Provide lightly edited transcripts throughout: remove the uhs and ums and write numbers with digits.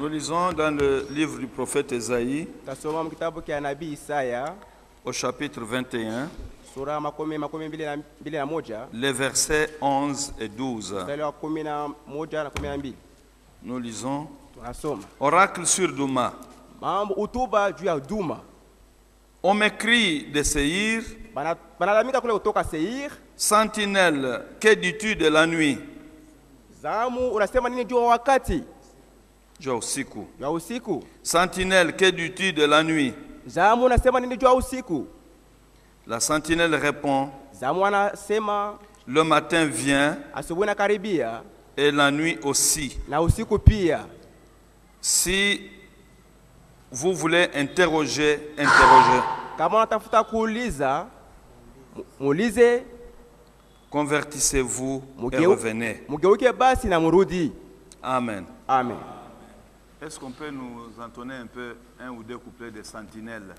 Nous lisons dans le livre du prophète Esaïe, au chapitre 21, les versets 11 et 12. Nous lisons Oracle sur Douma. On m'écrit de Séhir, Sentinelle, que dis-tu de la nuit? Sentinelle, que dis-tu de la nuit? La sentinelle répond, le matin vient et la nuit aussi. Si vous voulez interroger, convertissez-vous et revenez. Amen. Amen. Est-ce qu'on peut nous entonner un peu un ou deux couplets de sentinelles?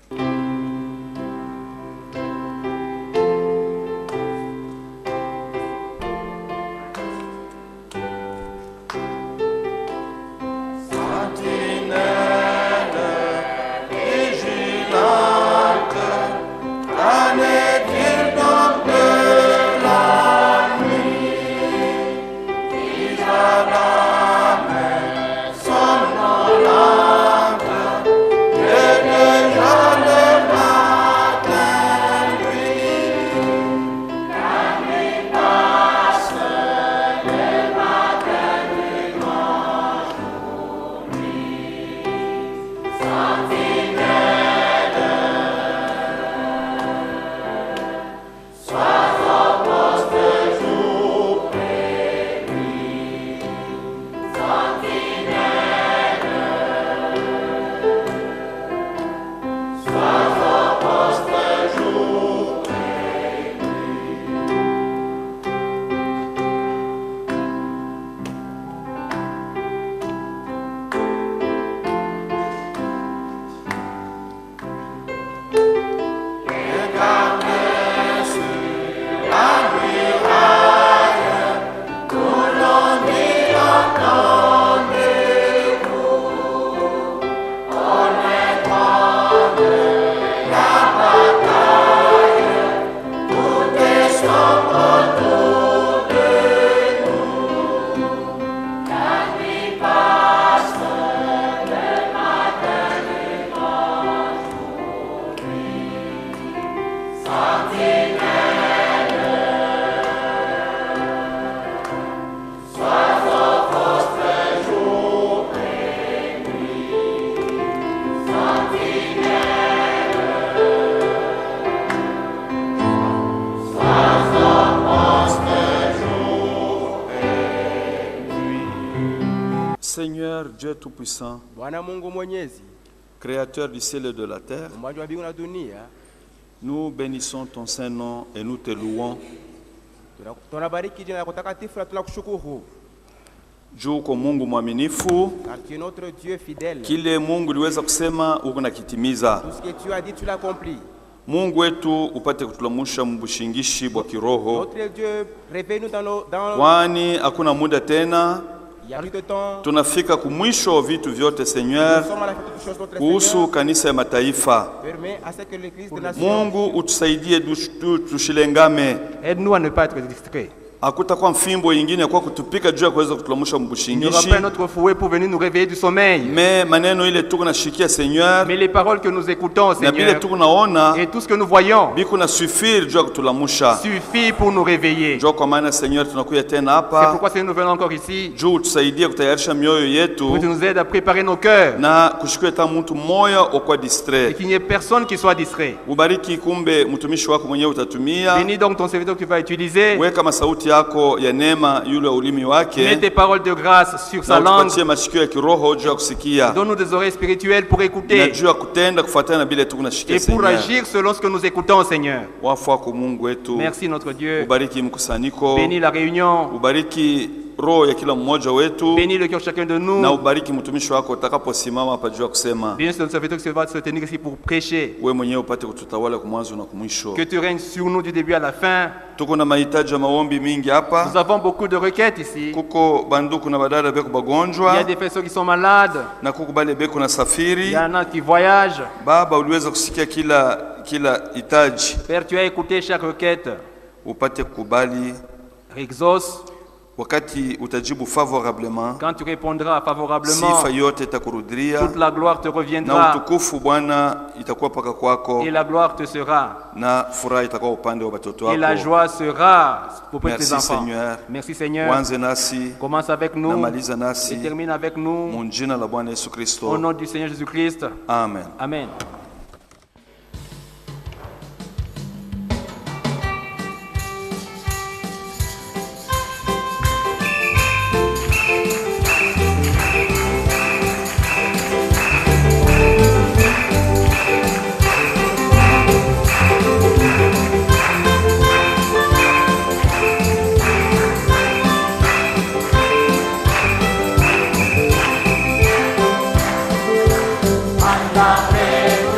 Seigneur Dieu Tout-Puissant, Créateur du ciel et de la terre, nous bénissons ton Saint-Nom et nous te louons. Juu kwa Mungu mwaminifu, kile Mungu liweza kusema uko nakitimiza. Mungu wetu upate kutulamusha mbushingishi bwa kiroho, kwani hakuna muda tena. Tunafika kumwisho vitu vyote Seigneur kuhusu kanisa ya mataifa. Mungu utusaidie tushilengame. Aide-nous à ne pas être distraits. Hakutakuwa mfimbo nyingine kwa kutupika juu ya kuweza kutulamusha mbushingishi. Il n'y aura pas notre fouet pour venir nous réveiller du sommeil. Mais maneno ile tuko nashikia Seigneur. Mais les paroles que nous écoutons Seigneur. Na bile tuko naona. Et tout ce que nous voyons. Biko na suffire juu ya kutulamusha. Suffit pour nous réveiller. Juu kwa maana Seigneur tunakuja tena hapa. C'est pourquoi Seigneur nous venons encore ici. Juu tusaidie kutayarisha mioyo yetu. Pour que tu nous aides à préparer nos cœurs. Na kushikwe ta mtu moyo okwa distrait. Et qu'il n'y ait personne qui soit distrait. Ubariki kumbe mtumishi wako mwenyewe utatumia. Bénis donc ton serviteur que tu vas utiliser. Weka masauti yako ya mets tes paroles de grâce sur sa langue. Donne-nous des oreilles spirituelles pour écouter et pour agir selon ce que nous écoutons, Seigneur. Merci notre Dieu. Bénis la réunion. roho ya kila mmoja wetu. Bénis le cœur de chacun de nous. Na ubariki mtumishi wako utakaposimama hapa juu kusema. Bénis ton serviteur qui va se tenir ici pour prêcher. Wewe mwenyewe upate kututawala kwa mwanzo na kumwisho. Que tu règnes sur nous du début à la fin. Tuko na mahitaji ya maombi mingi hapa. Nous avons beaucoup de requêtes ici. Kuko banduku na badada beko bagonjwa. Il y a des personnes qui sont malades. Na kuko bale beko na safiri. Il y en a qui voyagent. Baba, uliweza kusikia kila hitaji. Père, tu as écouté chaque requête. Upate kubali. Exauce. Wakati utajibu favorablement, quand tu répondras favorablement, sifa yote itakurudia, toute la gloire te reviendra, na utukufu Bwana itakuwa paka kwako, et la gloire te sera, na furaha itakuwa upande wa watoto wako, et la joie sera auprès de tes enfants. Seigneur. Merci Seigneur. Wanze nasi, commence avec nous, na maliza nasi, et termine avec nous, mu jina la Bwana Yesu Kristo. Au nom du Seigneur Jésus-Christ. Amen. Amen. Andare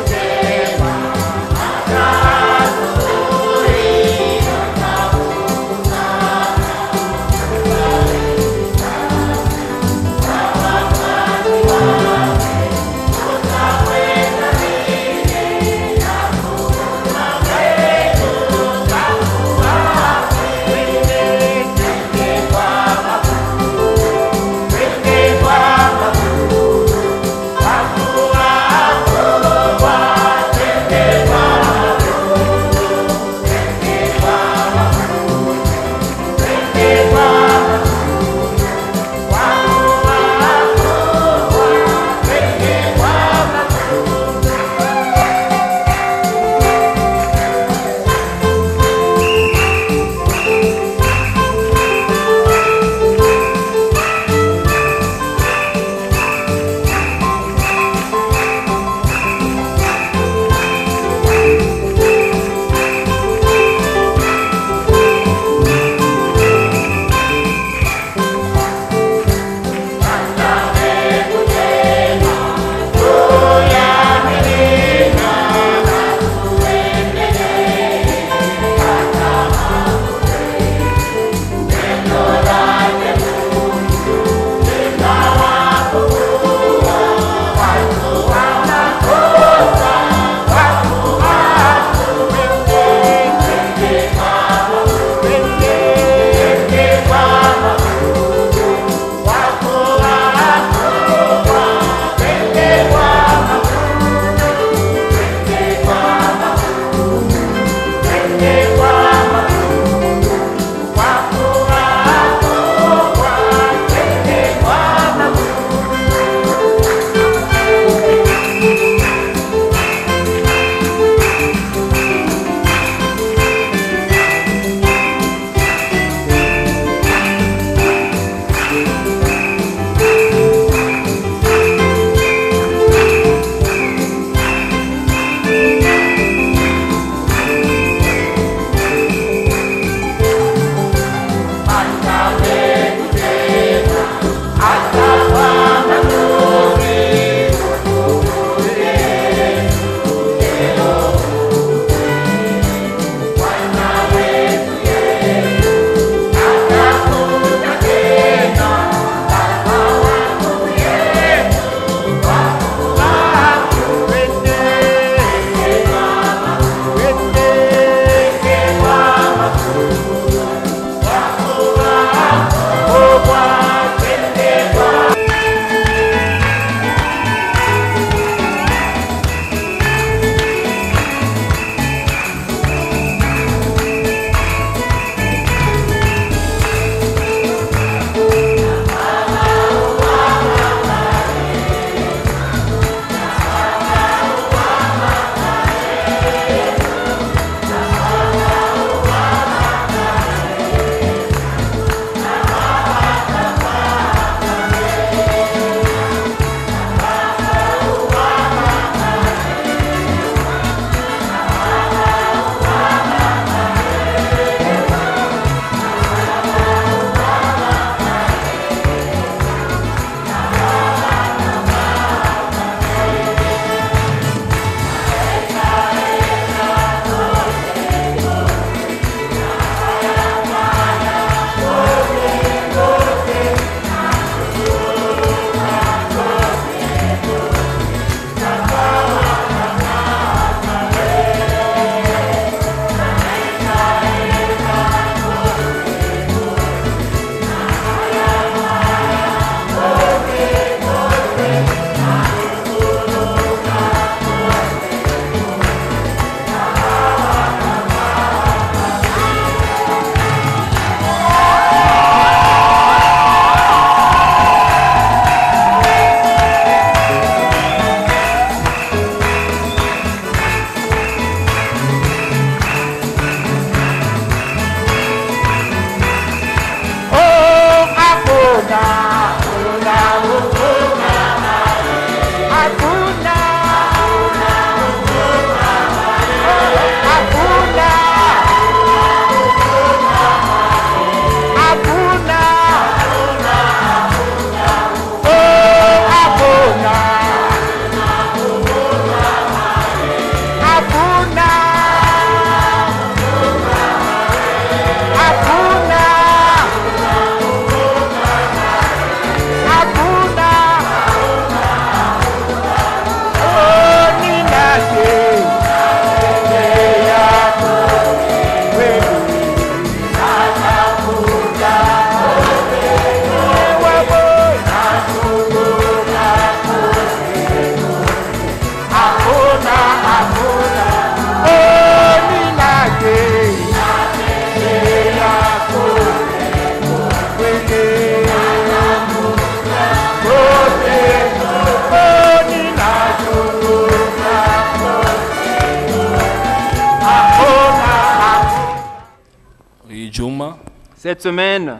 juma Cette semaine,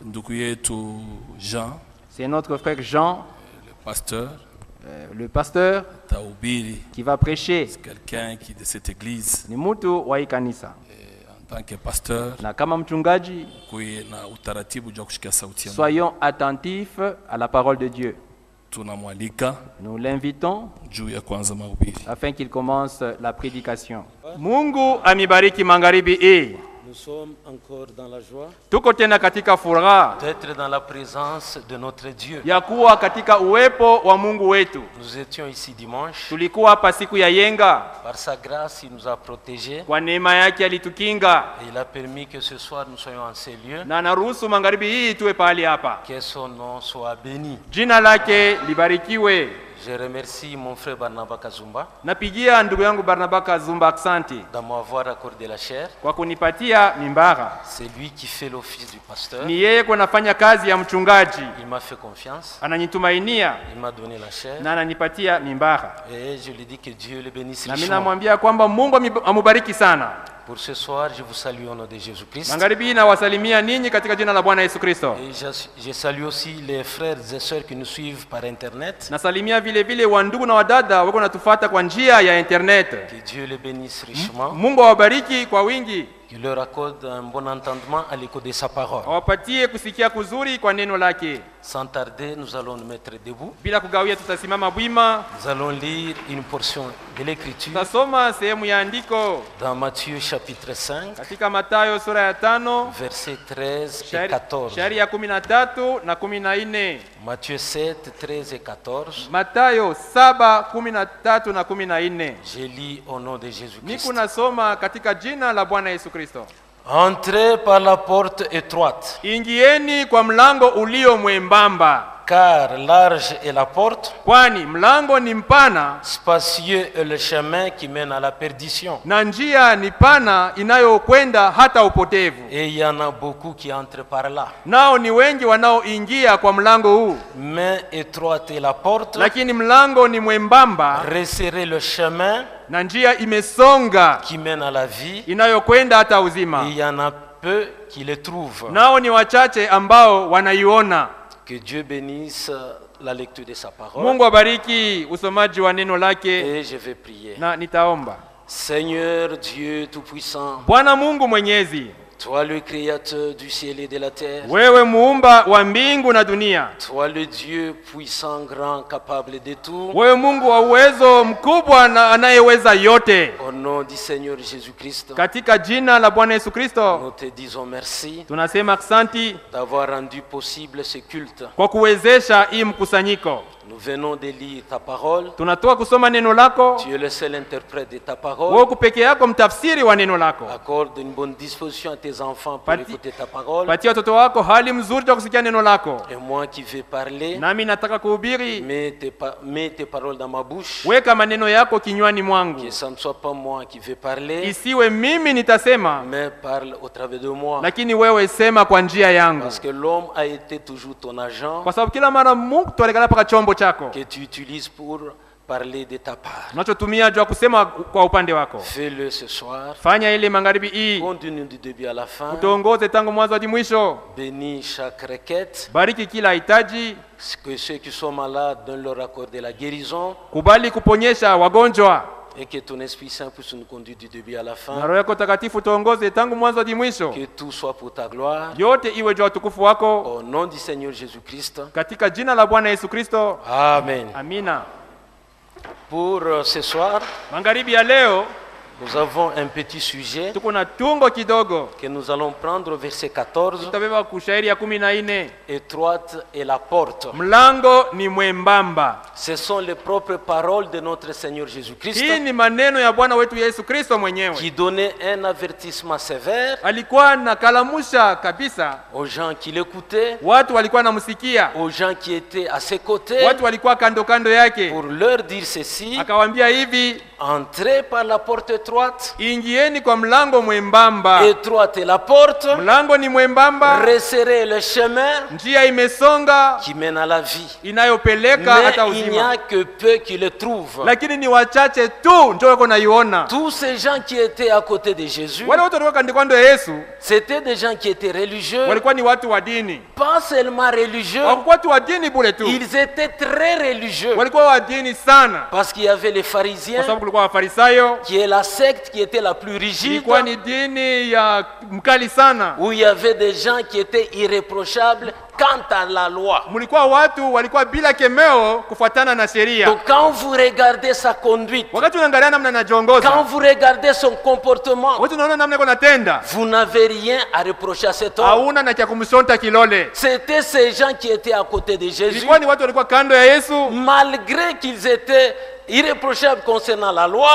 ndugu yetu Jean, c'est notre frère Jean, le pasteur tahubiri, qui va prêcher. C'est quelqu'un qui de cette église. Ni mtu wa hii kanisa. En tant que pasteur, na kama mchungaji, kuwe na utaratibu wa kushikia sauti ya Mungu. Soyons attentifs à la parole de Dieu. Tunamwalika, nous l'invitons juu ya kwanza mahubiri, afin qu'il commence la prédication. Mungu amibariki magharibi hii. Nous sommes encore dans la joie Tuko tena katika furaha d'être dans la présence de notre Dieu. ya kuwa katika uwepo wa Mungu wetu. Nous étions ici dimanche. Tulikuwa hapa siku ya yenga. Par sa grâce, il nous a protégés. Kwa neema yake alitukinga. Et il a permis que ce soir nous soyons en ces lieux. Na anaruhusu magharibi hii tuwe pahali hapa. Que son nom soit béni. Jina lake libarikiwe. Je remercie mon frère Barnaba Kazumba Napigia ndugu yangu Barnaba Kazumba asante de m'avoir accordé la chair. kwa kunipatia mimbara. C'est lui qui fait l'office du pasteur. Ni yeye kunafanya kazi ya mchungaji. Il m'a fait confiance. Ananitumainia. Il m'a donné la chair. Na ananipatia mimbara. Et je lui dis que Dieu le bénisse richement. Na mimi richement. namwambia kwamba Mungu amubariki sana. Pour ce soir, je vous salue au nom de Jésus-Christ. Magharibi na wasalimia ninyi katika jina la Bwana Yesu Kristo. Et je salue aussi les frères et sœurs qui nous suivent par internet. Nasalimia vile vile wa ndugu na wadada wako natufuata kwa njia ya internet. Que Dieu les bénisse richement. Mungu awabariki kwa wingi. Qu'il leur accorde un bon entendement à l'écoute de sa parole. Awapatie kusikia kuzuri kwa neno lake. Sans tarder, nous allons nous mettre debout. Bila kugawia tutasimama bwima. Nous allons lire une portion de l'écriture. Tutasoma sehemu ya andiko. Dans Matthieu chapitre 5. Katika Mathayo sura ya 5. Versets 13 et 14. Shairi ya 13 na 14. Matthieu 7, 13 et 14. Mathayo 7, 13 na 14. Je lis au nom de Jésus-Christ. Niku nasoma katika jina la Bwana Yesu Kristo. Entrez par la porte étroite. Ingieni kwa mlango ulio mwembamba. Car large est la porte, kwani mlango ni mpana, spacieux est le chemin qui mène à la perdition, na njia ni pana inayokwenda hata upotevu. Et il y en a beaucoup qui entrent par là. Nao ni wengi wanaoingia kwa mlango huu. Mais étroite est la porte, lakini mlango ni mwembamba, resserrez le chemin, na njia imesonga qui mène à la vie, inayokwenda hata uzima. Et il y en a peu qui le trouvent. Nao ni wachache ambao wanaiona. Que Dieu bénisse la lecture de sa parole. Mungu abariki usomaji wa neno lake. Et je vais prier. Na nitaomba. Seigneur Dieu tout-puissant, Bwana Mungu mwenyezi, toi le créateur du ciel et de la terre, wewe muumba wa mbingu na dunia, toi le Dieu puissant, grand, capable de tout, wewe Mungu wa uwezo mkubwa na anayeweza yote, au nom du Seigneur Jésus-Christ, katika jina la Bwana Yesu Kristo, nous te disons merci tunasema asante d'avoir rendu possible ce culte. kwa kuwezesha hii mkusanyiko. Nous venons de lire ta parole. Tunatoka kusoma neno lako. Tu es le seul interprète de ta parole. Wewe peke yako mtafsiri wa neno lako. Accorde une bonne disposition à tes enfants pour écouter ta parole. Patia watoto wako hali mzuri ya kusikia neno lako. Et moi qui vais parler, nami nataka kuhubiri. Mets tes paroles dans ma bouche. Weka maneno yako kinywani mwangu. Que ça ne soit pas moi qui vais parler. Isiwe mimi nitasema, mais parle au travers de moi. Lakini wewe sema kwa njia yangu. Parce que l'homme a été toujours ton agent. Kwa sababu kila mara Mungu tualikana paka chombo chako. Que tu utilises pour parler de ta part. Unachotumia jua kusema kwa upande wako. Fais-le ce soir. Fanya ile magharibi hii. Continue du début à la fin. Utuongoze tangu mwanzo hadi mwisho. Bénis chaque requête. Bariki kila hitaji. Que ceux qui sont malades donne leur accord de la guérison. Kubali kuponyesha wagonjwa. Et que ton Esprit Saint puisse nous conduire du début à la fin. Na Roho yako Takatifu tuongoze tangu mwanzo hadi mwisho. Que tout soit pour ta gloire. Yote iwe juu ya utukufu wako. Au nom du Seigneur Jésus-Christ. Katika jina la Bwana Yesu Kristo. Amen. Amina. Pour ce soir, magharibi ya leo, nous avons un petit sujet tuko na tungo kidogo que nous allons prendre au verset 14. Tutabeba kushairi ya 14. Étroite est la porte. Mlango ni mwembamba. Ce sont les propres paroles de notre Seigneur Jésus-Christ. Hii ni maneno ya Bwana wetu Yesu Kristo mwenyewe. Qui donnait un avertissement sévère. Alikuwa na kalamusha kabisa. Aux gens qui l'écoutaient. Watu walikuwa namsikia. Aux gens qui étaient à ses côtés. Watu walikuwa kando kando yake. Pour leur dire ceci. Akawaambia hivi. Entrez par la porte étroite. Ingieni kwa mlango mwembamba. Étroite est la porte. Mlango ni mwembamba. Resserrez le chemin. Njia imesonga. Qui mène à la vie. Inayopeleka hata uzima. Mais il n'y a que peu qui le trouvent. Lakini ni wachache tu ndio wako naiona. Tous ces gens qui étaient à côté de Jésus. Wale wote walikuwa kando ya Yesu. C'était des gens qui étaient religieux. Walikuwa ni watu wa dini. Pas seulement religieux. Walikuwa tu wa dini bure tu. Ils étaient très religieux. Walikuwa wa dini sana. Parce qu'il y avait les pharisiens. Qui est la secte qui était la plus rigide, où il y avait des gens qui étaient irréprochables quant à la loi. Donc quand vous regardez sa conduite, quand vous regardez son comportement, vous n'avez rien à reprocher à cet homme. C'était ces gens qui étaient à côté de Jésus, malgré qu'ils étaient irréprochables concernant la loi.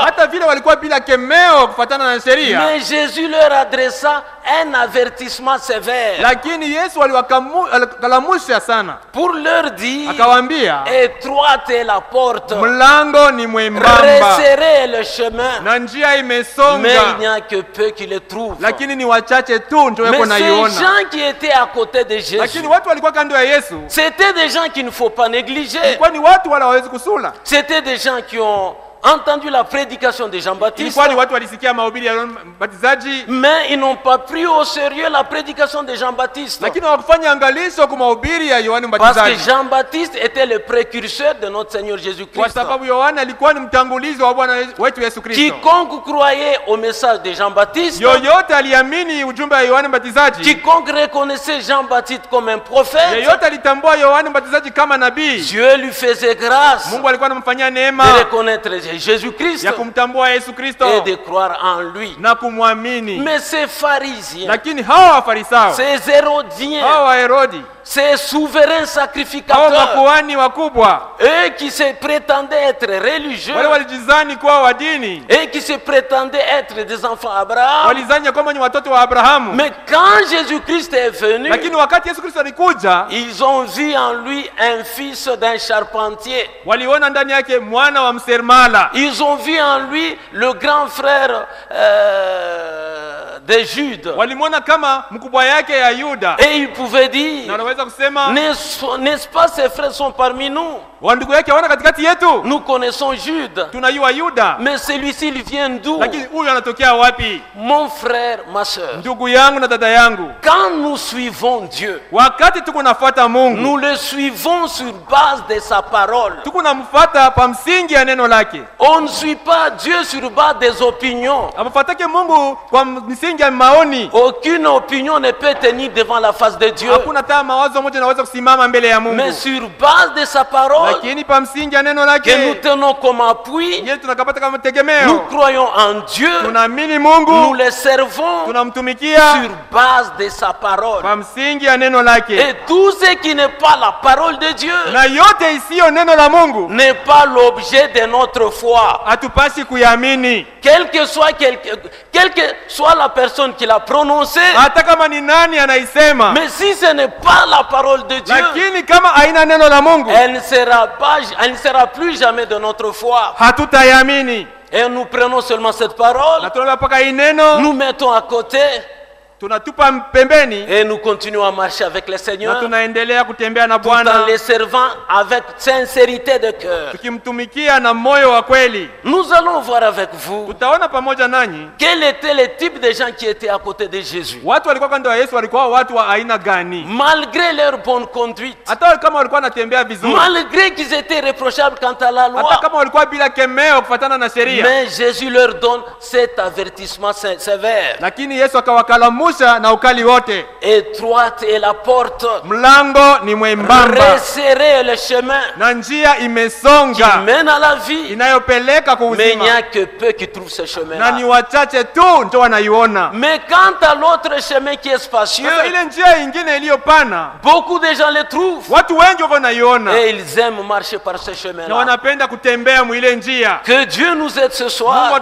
Mais Jésus leur adressa un avertissement sévère pour leur dire, étroite est la porte, resserrez le chemin, mais il n'y a que peu qui le trouvent. Mais ces gens qui étaient à côté de Jésus, c'était des gens qu'il ne faut pas négliger. C'était des gens qui ont entendu la prédication de Jean-Baptiste, mais ils n'ont pas pris au sérieux la prédication de Jean-Baptiste. Parce que Jean-Baptiste était le précurseur de notre Seigneur Jésus-Christ. Quiconque croyait au message de Jean-Baptiste, quiconque reconnaissait Jean-Baptiste comme un prophète, Dieu lui faisait grâce de reconnaître Jésus-Christ et de croire en lui. Mais ces pharisiens, ces hérodiens, ces souverains sacrificateurs, eux qui se prétendaient être religieux et qui se prétendaient être des enfants d'Abraham, mais quand Jésus-Christ est venu, ils ont vu en lui un fils d'un charpentier. Ils ont vu en lui le grand frère de Jude. Et ils pouvaient dire, n'est-ce pas ces frères sont parmi nous? Nous connaissons Jude. Mais celui-ci, il vient d'où? Mon frère, ma soeur, quand nous suivons Dieu, nous le suivons sur base de sa parole. On ne suit pas Dieu sur base des opinions. Aucune opinion ne peut tenir devant la face de Dieu. Mais sur base de sa parole, que nous tenons comme appui, nous croyons en Dieu, nous le servons sur base de sa parole. Et tout ce qui n'est pas la parole de Dieu n'est pas l'objet de notre foi. Quelle que soit la personne qui l'a prononcé, mais si ce n'est pas la parole de Dieu, elle ne sera plus jamais de notre foi. Et nous prenons seulement cette parole, nous mettons à côté, et nous continuons à marcher avec le Seigneur, tout en les servant avec sincérité de cœur. Nous allons voir avec vous quel était le type de gens qui étaient à côté de Jésus. Malgré leur bonne conduite, malgré qu'ils étaient réprochables quant à la loi, mais Jésus leur donne cet avertissement sévère. Étroite est la porte, resserrez le chemin qui mène à la vie, mais il n'y a que peu qui trouvent ce chemin-là. Mais quant à l'autre chemin qui est spacieux, beaucoup de gens le trouvent et ils aiment marcher par ce chemin-là. Que Dieu nous aide ce soir à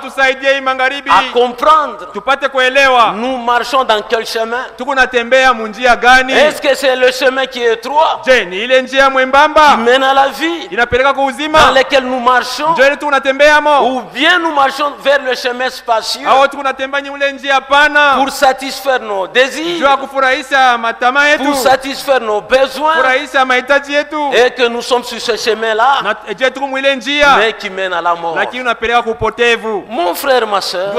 comprendre. Nous marchons dans dans quel chemin? Tukunatembea munjia gani? Est-ce que c'est le chemin qui est étroit? Je, ni ile njia mwembamba qui mène à la vie? Inapeleka kwa uzima? Dans lequel nous marchons? Ndio ile tunatembea mo? Ou bien nous marchons vers le chemin spacieux? Au tunatembea ni ule njia pana? Pour satisfaire nos désirs? Jua kufurahisha matama yetu? Pour satisfaire nos besoins? Kufurahisha mahitaji yetu? Et que nous sommes sur ce chemin-là? Na je tuko mwile njia? Mais qui mène à la mort. Lakini unapeleka kwa upotevu. Mon frère, ma sœur,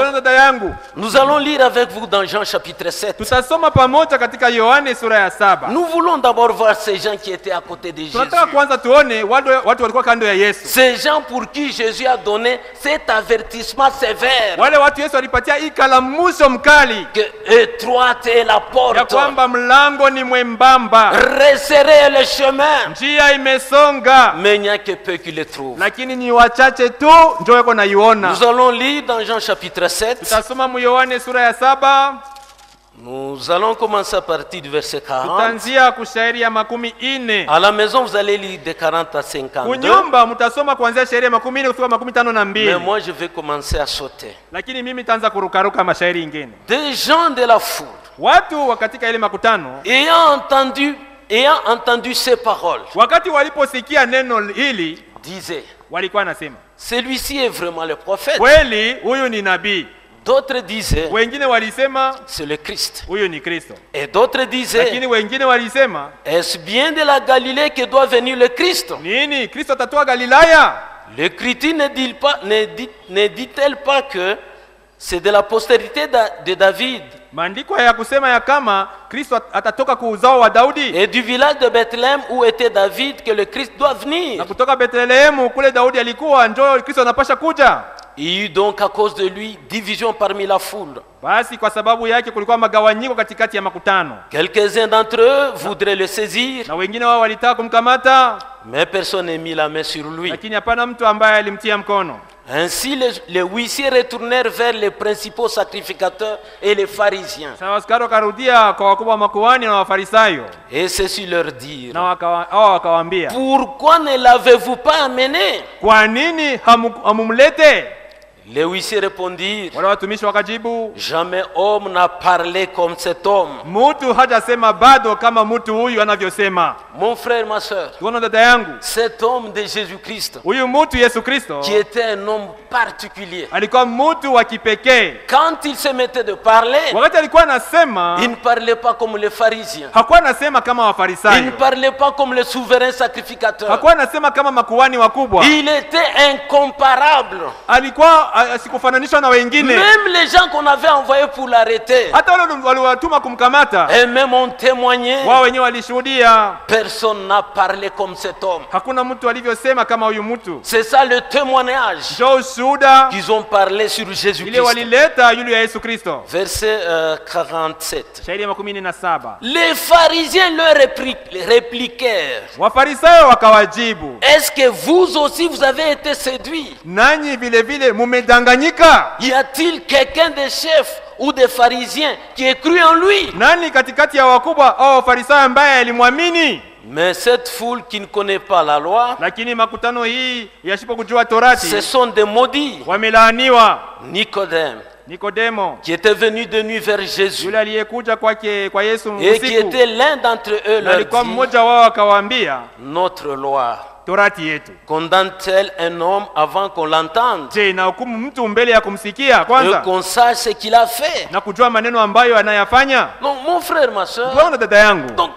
nous allons lire avec vous dans Jean chapitre 7. Tutasoma pamoja katika Yohane sura ya 7. Nous voulons d'abord voir ces gens qui étaient à côté de Jésus. Tunataka kwanza tuone watu walikuwa kando ya Yesu. Ces gens pour qui Jésus a donné cet avertissement sévère. Wale watu Yesu alipatia ikalamusho mkali. Que étroite est la porte. Ya kwamba mlango ni mwembamba. Resserrez le chemin. Njia imesonga. Mais il n'y a que peu qui le trouvent. Lakini ni wachache tu ndio wako naiona. Nous allons lire dans Jean chapitre 7. Tutasoma mu Yohane sura ya 7. Nous allons commencer à partir du verset 40. Tutaanzia kushairi ya 40. À la maison vous allez lire de 40 à 52. Kunyumba mtasoma kuanzia shairi ya 40 kufika 52. Mais moi je vais commencer à sauter. Lakini mimi nitaanza kurukaruka mashairi ingine. Des gens de la foule. Watu katika ile makutano ayant entendu ces paroles. Wakati waliposikia neno hili disait walikuwa nasema celui-ci est vraiment le prophète. Kweli huyu ni nabii. D'autres disaient wengine walisema c'est le Christ. Huyu ni Kristo. Et d'autres disaient lakini wengine walisema est-ce bien de la Galilée que doit venir le Christ? Nini Kristo atatoa Galilaya? L'Écriture ne dit-elle pas que c'est de la postérité de David? Maandiko ya kusema ya kama Kristo atatoka kwa uzao wa Daudi. Et du village de Bethléem où était David que le Christ doit venir. Na kutoka Bethlehemu kule Daudi alikuwa njoo Kristo anapasha kuja. Il y eut donc à cause de lui division parmi la foule. Basi kwa sababu yake kulikuwa magawanyiko katikati ya makutano. Quelques-uns d'entre eux voudraient le saisir. Na wengine wao walitaka kumkamata. Mais personne n'a mis la main sur lui. Lakini hapana mtu ambaye alimtia mkono. Ainsi les huissiers retournèrent vers les principaux sacrificateurs et les pharisiens. Askari wakarudia kwa wakubwa wa makuhani na Wafarisayo. Et ceci leur dirent. Na wakawaambia. Pourquoi ne l'avez-vous pas amené? Kwa nini hamumlete? Les huissiers répondirent. Wale watumishi wakajibu. Jamais homme n'a parlé comme cet homme. Mtu hajasema bado kama mtu huyu anavyosema. Mon frère, ma sœur. Tuona dada yangu. Cet homme de Jésus-Christ. Huyu mtu Yesu Kristo. Qui était un homme particulier. Alikuwa mtu wa kipekee. Quand il se mettait de parler. Wakati alikuwa anasema. Il ne parlait pas comme les pharisiens. Hakuwa anasema kama Wafarisayo. Il ne parlait pas comme les souverains sacrificateurs. Hakuwa anasema kama makuhani wakubwa. Il était incomparable. Alikuwa asikufananishwa na wengine. Même les gens qu'on avait envoyés pour l'arrêter. Hata wale waliwatuma kumkamata. Et même ont témoigné. Wao wenyewe walishuhudia. Personne n'a parlé comme cet homme. Hakuna mtu alivyosema kama huyu mtu. C'est ça le témoignage. Qu'ils ont parlé sur Jésus-Christ. Verset 47. Les pharisiens leur répliquèrent. Est-ce que vous aussi vous avez été séduits? Y a-t-il quelqu'un des chefs ou des pharisiens qui ait cru en lui? Mais cette foule qui ne connaît pas la loi, ce sont des maudits. Nicodème, qui était venu de nuit vers Jésus, et qui était l'un d'entre eux, leur dit, notre loi condamne-t-elle un homme avant qu'on l'entende, et qu'on sache ce qu'il a fait? Donc mon frère, ma soeur, donc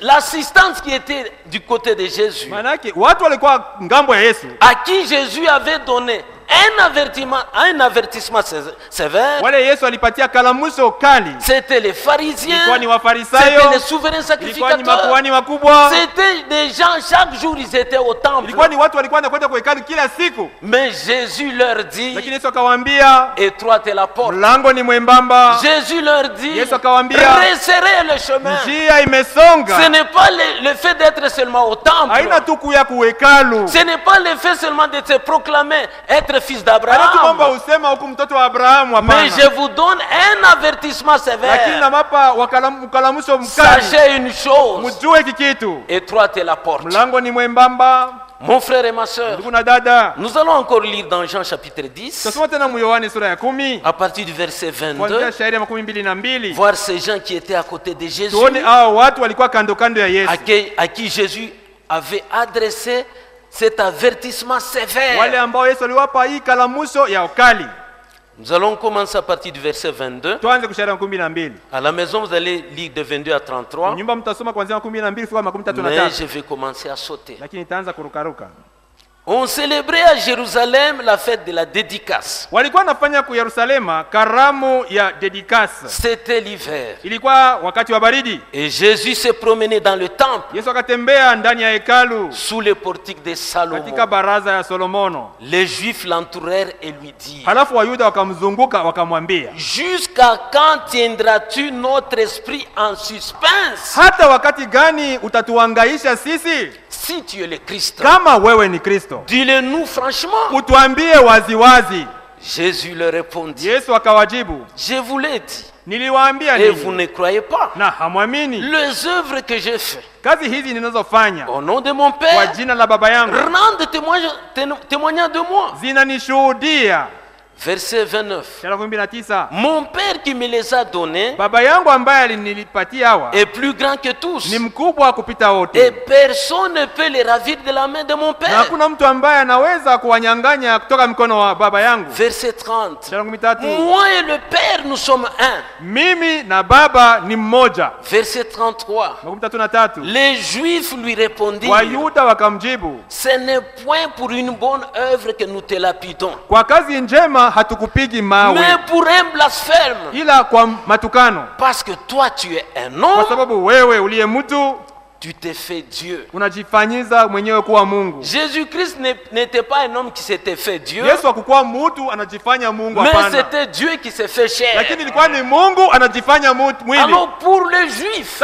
l'assistance qui était du côté de Jésus, à qui Jésus avait donné un avertissement sévère, c'était les pharisiens, c'était les souverains sacrificateurs, c'était des gens, chaque jour ils étaient au temple. Mais Jésus leur dit, étroite est la porte. Jésus leur dit, resserrez le chemin. Ce n'est pas le fait d'être seulement au temple, ce n'est pas le fait seulement de se proclamer être fils d'Abraham, mais je vous donne un avertissement sévère. Sachez une chose, étroite est la porte Mon frère et ma sœur, nous allons encore lire dans Jean chapitre 10, à partir du verset 22, voir ces gens qui étaient à côté de Jésus, à qui Jésus avait adressé cet avertissement sévère. Nous allons commencer à partir du verset 22. À la maison, vous allez lire de 22 à 33. Mais je vais commencer à sauter. On célébrait à Jérusalem la fête de la dédicace. C'était l'hiver. Et Jésus s'est promené dans le temple, sous les portiques de Salomon. Les Juifs l'entourèrent et lui dirent: jusqu'à quand tiendras-tu notre esprit en suspense? Si tu es le Christ, dis-le-nous franchement. Jésus leur répondit: je vous l'ai dit, et vous ne croyez pas. Les œuvres que j'ai faites au nom de mon Père rendent témoignage de moi. Verset 29. Mon Père qui me les a donnés est plus grand que tous, et personne ne peut les ravir de la main de mon Père. Verset 30. Moi et le Père, nous sommes un. Verset 33. Les Juifs lui répondirent: ce n'est point pour une bonne œuvre que nous te lapidons, mais pour un blasphème, parce que toi tu es un homme, tu t'es fait Dieu. Jésus-Christ n'était pas un homme qui s'était fait Dieu, mais c'était Dieu qui s'est fait chair. Alors pour les Juifs,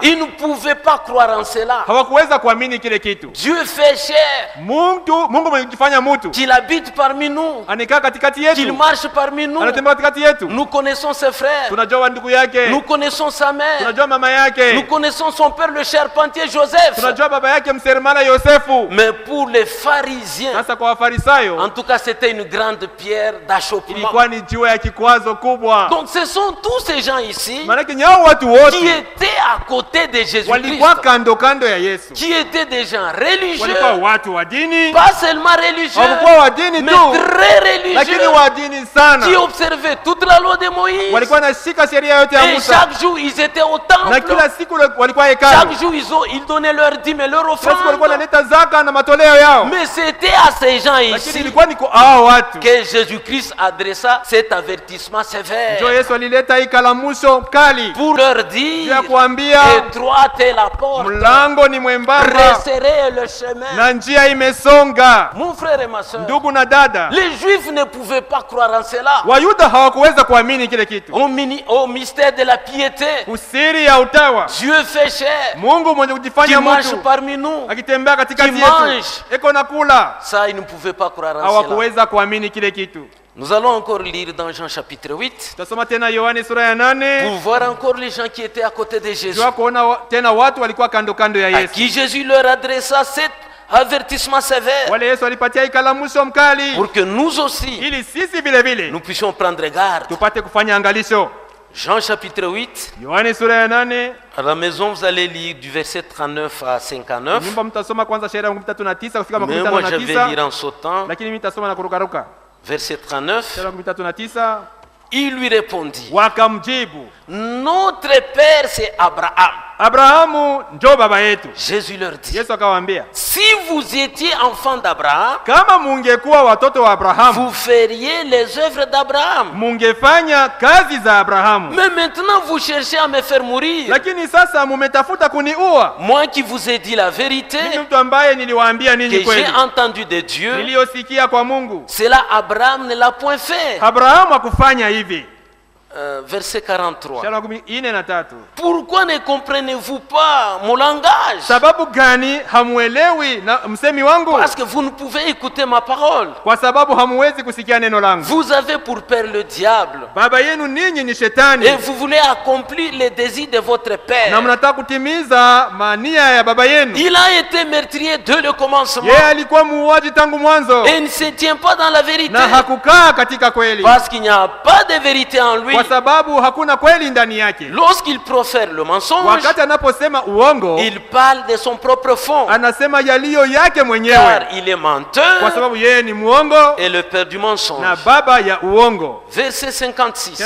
ils ne pouvaient pas croire en cela. Dieu fait chair, qu'il habite parmi nous, qu'il marche parmi nous. Nous connaissons ses frères, nous connaissons sa mère, nous connaissons son père le charpentier Joseph. Mais pour les pharisiens, en tout cas, c'était une grande pierre d'achoppement. Donc ce sont tous ces gens ici qui étaient à côté de Jésus-Christ, qui étaient des gens religieux, pas seulement religieux, mais très religieux, qui observaient toute la loi de Moïse. Et chaque jour ils étaient au temple. Chaque jour ils donnaient leur dîme et leur offrande. Mais c'était à ces gens ici que Jésus-Christ adressa cet avertissement sévère, pour leur dire: étroite est la porte, resserré est le chemin. Mon frère et ma soeur, les Juifs ne pouvaient pas croire en cela, au mystère de la piété. Dieu fait chair, qui marche parmi nous, qui mange. Ça, ils ne pouvaient pas croire en cela. Nous allons encore lire dans Jean chapitre 8 pour voir encore les gens qui étaient à côté de Jésus, à qui Jésus leur adressa cet avertissement sévère, pour que nous aussi nous puissions prendre garde. Jean chapitre 8. À la maison, vous allez lire du verset 39 à 59. Mais moi, je vais lire en sautant. Verset 39. Il lui répondit: notre père, c'est Abraham. Jésus leur dit: si vous étiez enfant d'Abraham, vous feriez les œuvres d'Abraham. Mais maintenant vous cherchez à me faire mourir, moi qui vous ai dit la vérité, que j'ai entendu de Dieu. Cela Abraham ne l'a point fait. verset 43. Mstari wa 43. Pourquoi ne comprenez-vous pas mon langage? Sababu gani hamuelewi na msemi wangu? Parce que vous ne pouvez écouter ma parole. Kwa sababu hamuwezi kusikia neno langu. Vous avez pour père le diable. Baba yenu ninyi ni shetani. Et vous voulez accomplir les désirs de votre père. Na mnataka kutimiza mania ya baba yenu. Il a été meurtrier dès le commencement. Yeye alikuwa muuaji tangu mwanzo. Et il ne se tient pas dans la vérité. Na hakukaa katika kweli. Parce qu'il n'y a pas de vérité en lui. Kwa sababu hakuna kweli ndani yake. Lorsqu'il profère le mensonge, wakati anaposema uongo, il parle de son propre fond. Anasema yaliyo yake mwenyewe. Car il est menteur. Kwa sababu yeye ni muongo. Et le père du mensonge. Na baba ya uongo. Verset 56.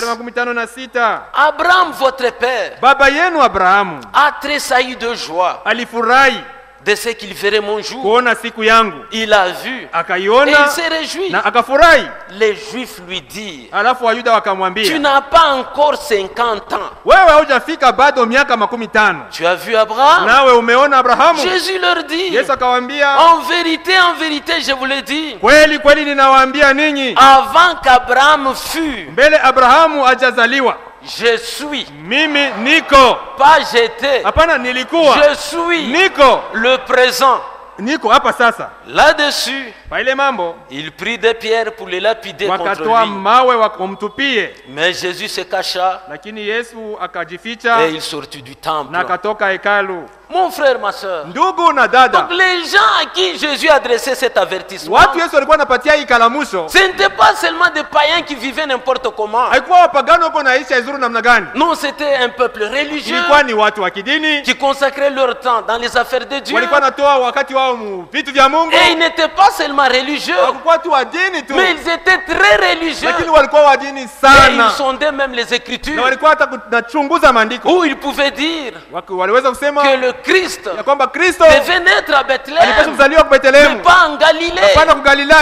Abraham votre père. Baba yenu Abrahamu a tressailli de joie. Alifurahi de ce qu'il verrait mon jour. Kuona siku yangu. Il a vu. Akaiona. Et il s'est réjoui. Na akafurahi. Les Juifs lui dirent. Alafu Wayuda wakamwambia. Tu n'as pas encore 50 ans. Wewe hujafika bado miaka 50. Tu as vu Abraham? Nawe umeona Abrahamu? Jésus leur dit. Yesu akawaambia. En vérité, je vous le dis. Kweli kweli ninawaambia ninyi. Avant qu'Abraham fût. Mbele Abrahamu hajazaliwa. Je suis. Mimi niko. Pas j'étais. Hapana nilikuwa. Je suis. Niko. Le présent. Niko hapa sasa. Là-dessus. Pa ile mambo. Il prit des pierres pour les lapider contre lui. Wakatoa mawe wakamtupie. Mais Jésus se cacha. Lakini Yesu akajificha. Et il sortit du temple. Na akatoka hekalu. Mon frère, ma soeur. Ndugu na dada. Donc les gens à qui Jésus adressait cet avertissement. Watu Yesu alikuwa anapatia hii kalamusho. Ce n'était pas seulement des païens qui vivaient n'importe comment. Haikuwa wapagano wako naishi izuru namna gani? Non, c'était un peuple religieux. Ilikuwa ni watu wa kidini. Qui consacraient leur temps dans les affaires de Dieu. Walikuwa natoa wakati wao vitu vya Mungu. Et ils n'étaient pas seulement religieux. Hawakuwa tu wa dini tu. Mais ils étaient très religieux. Lakini walikuwa wa dini sana. Et ils sondaient même les Écritures. Na walikuwa hata kunachunguza maandiko. Où ils pouvaient dire. Waliweza kusema que le Christ Kristo devait naître à Bethléem, mais pas en Galilée.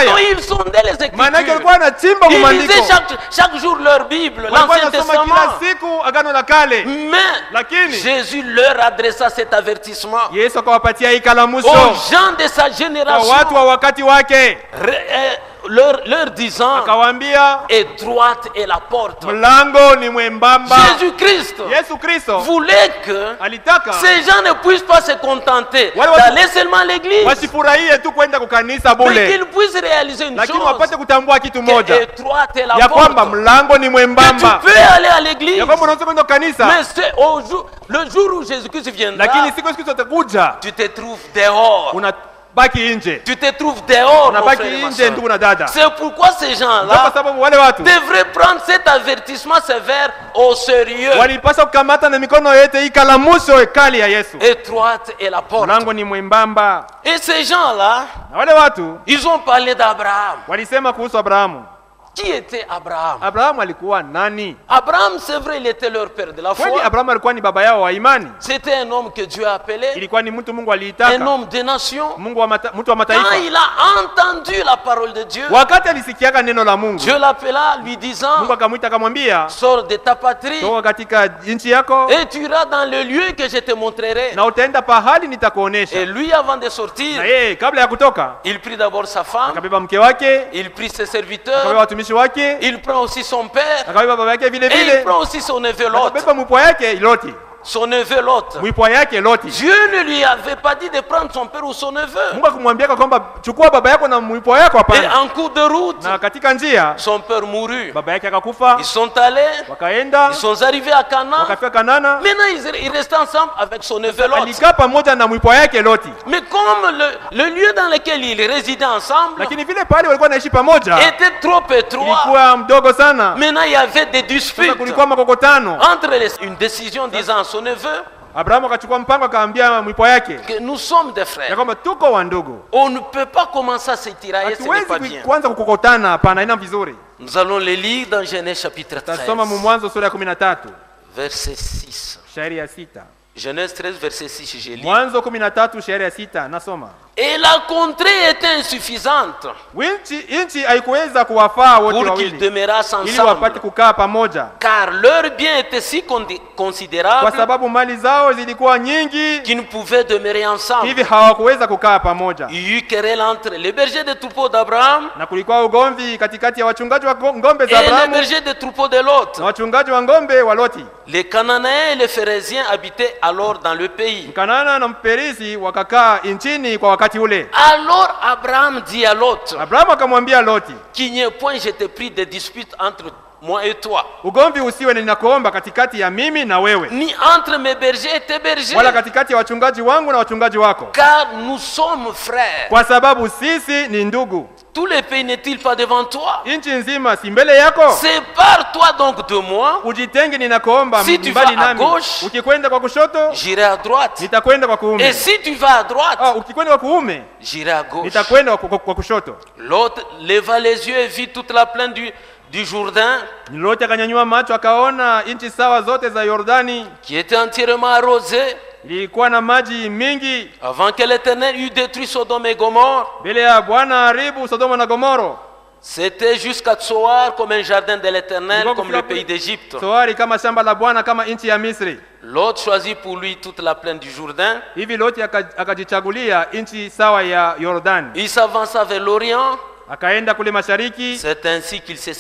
Donc ils sondaient les Écritures. Ils lisaient chaque jour leur Bible, l'Ancien Testament. Mais Jésus leur adressa cet avertissement aux gens de sa génération, leur disant, étroite est la porte. Jésus-Christ voulait que ces gens ne puissent pas se contenter d'aller seulement à l'église, mais qu'ils puissent réaliser une chose, que étroite est la porte, que tu peux aller à l'église, mais c'est le jour où Jésus-Christ viendra, tu te trouves dehors. Tu te trouves dehors, mon frère. C'est pourquoi ces gens-là devraient prendre cet avertissement sévère au sérieux. Étroite est la porte. Et ces gens-là, ils ont parlé d'Abraham. Qui était Abraham? Abraham, c'est vrai, il était leur père de la foi. C'était un homme que Dieu a appelé, un homme des nations. Quand il a entendu la parole de Dieu, Dieu l'appela lui disant, sors de ta patrie et tu iras dans le lieu que je te montrerai. Et lui, avant de sortir, il prit d'abord sa femme, il prit ses serviteurs, il prend aussi son père, et il prend aussi son neveu Lot. Son neveu Lot. Dieu ne lui avait pas dit de prendre son père ou son neveu. Et en cours de route, son père mourut. Ils sont allés, ils sont arrivés à Canaan. Maintenant ils restaient ensemble avec son neveu Lot. Mais comme le lieu dans lequel ils résidaient ensemble était trop étroit, maintenant il y avait des disputes entre une décision disant son neveu, que nous sommes des frères. On ne peut pas commencer à se tirailler, ce n'est pas bien. Nous allons les lire dans Genèse chapitre 13, verset 6. Genèse 13 verset 6 je lis. Mwanzo 13 shairi ya 6 nasoma. Et la contrée était insuffisante inchi haikuweza kuwafaa wote pour wawili qu'ils demeurassent ili ensemble, wapate kukaa pamoja, car leur bien était si considérable kwa sababu mali zao zilikuwa nyingi qu'ils ne pouvaient demeurer ensemble. hivi hawakuweza kukaa pamoja. Il y eut querelle entre les bergers des troupeaux d'Abraham Na kulikuwa ugomvi katikati ya wachungaji wa ngombe za et les Abrahamu bergers des troupeaux de Lot. na wachungaji wa ngombe wa Loti. Les Cananéens et les Phérésiens habitaient alors dans le pays. Mkanana na Mperisi wakakaa nchini kwa wakati ule. Alors Abraham dit à Lot, Abrahamu akamwambia Loti, qu'il n'y ait point, je t'ai pris des disputes entre moi et toi, ugomvi usiwe ninakuomba katikati ya mimi na wewe, ni entre mes bergers et tes bergers, wala katikati ya wachungaji wangu na wachungaji wako, car nous sommes frères. kwa sababu sisi ni ndugu. Tout le pays n'est-il pas devant toi? Nchi nzima si mbele yako? Sépare-toi donc de moi. Ujitenge, ninakuomba Si tu mbali vas à nami. gauche, Ukikwenda kwa kushoto, j'irai à droite. nitakwenda kwa kuume. Et si tu vas à droite, Ukikwenda kwa kuume, j'irai à gauche. nitakwenda kwa kushoto. L'autre leva les yeux et vit toute la plaine du Jourdain, Loti akanyanyua macho akaona nchi sawa zote za Yordani, qui était entièrement arrosée, ilikuwa na maji mingi, avant que l'Éternel eût détruit Sodome et Gomorrhe. mbele ya Bwana haribu Sodoma na Gomoro. C'était jusqu'à Tsoar comme un jardin de l'Éternel, comme le pays d'Égypte. Soari kama shamba la Bwana, kama nchi ya Misri. Lot choisit pour lui toute la plaine du Jourdain. Hivi Loti akajichagulia nchi sawa ya Yordani. Il s'avança vers l'Orient. Akaenda kule mashariki. C'est ainsi qu'ils se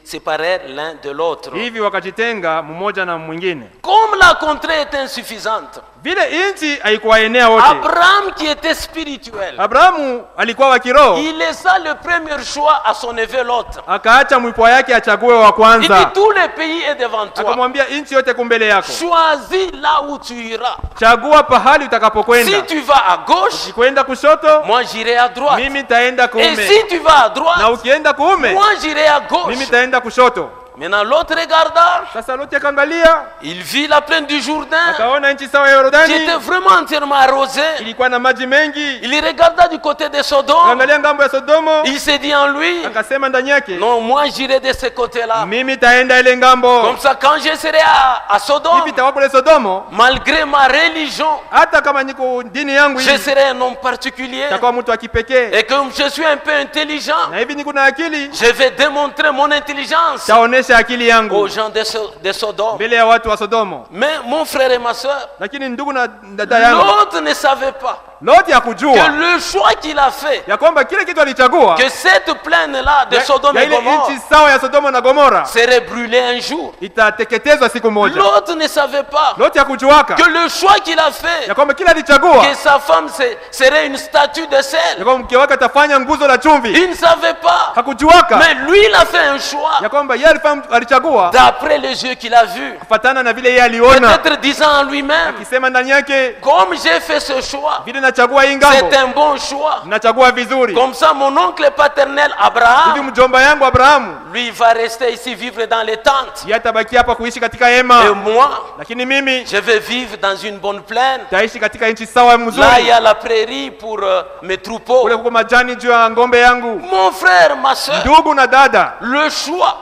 séparèrent l'un de l'autre. Hivi wakajitenga mmoja na mwingine. Comme la contrée était insuffisante, vile nchi haikuwaenea wote, Abraham qui était spirituel, Abrahamu alikuwa wa kiroho, il laissa le premier choix à son neveu Lot. Akaacha mwipwa yake achague wa Il kwanza. dit tout le pays est devant toi. Akamwambia nchi yote kumbele yako. Choisis là où tu iras. Chagua pahali utakapokwenda. Si tu vas à gauche, ukikwenda kushoto, moi j'irai à droite. mimi taenda kuume. Et si tu vas à droite, na ukienda kuume, moi j'irai à gauche. mimi taenda kushoto. Maintenant l'autre regarda. Sasa Loti akaangalia, il vit la plaine du Jourdain, akaona nchi sawa ya Yordani, qui était vraiment entièrement arrosée. ilikuwa na maji mengi. Il regarda du côté de Sodome. Akaangalia ngambo ya Sodomo. Il s'est dit en lui, akasema ndani yake, non, moi j'irai de ce côté-là. Mimi taenda ile ngambo. Comme ça, quand je serai à Sodome, hivi tawa kule Sodomo, malgré ma religion, hata kama niko dini yangu je serai un homme particulier. takuwa mtu wa kipekee. Et comme je suis un peu intelligent, na hivi niko na akili, je vais démontrer mon intelligence taonesha akili yangu aux gens de Sodome. mbele ya watu wa Sodomo. Mais mon frère et ma soeur, lakini ndugu na dada yangu, l'autre ne savait pas Loti hakujua que le choix qu'il a fait, ya kwamba kile kitu alichagua, que cette plaine-là de Sodome et Gomorrhe nchi sawa ya Sodoma na Gomora serait brûlée un jour. itateketezwa siku moja. L'autre ne savait pas Loti hakujuaka que le choix qu'il a fait, ya kwamba kile alichagua, que sa femme serait une statue de sel. ya kwamba mke wake atafanya nguzo la chumvi. Il ne savait pas. Hakujuaka. Mais lui, il a fait un choix ya kwamba yeye alichagua d'après les yeux qu'il a vus. kufuatana na vile yeye aliona. Peut-être disant en lui-même, akisema ndani yake, comme j'ai fait ce choix, vile nachagua hii ngambo, c'est un bon choix. nachagua vizuri. Comme ça, mon oncle paternel hivi Abraham, mjomba yangu Abrahamu, lui va rester ici vivre dans les tentes. yeye atabaki hapa kuishi katika hema. Et moi, lakini mimi je vais vivre dans une bonne plaine. taishi katika nchi sawa mzuri. Là, il y a la prairie pour mes troupeaux. Kule kuko majani juu ya ngombe yangu. Mon frère, ma soeur, ndugu na dada, le choix,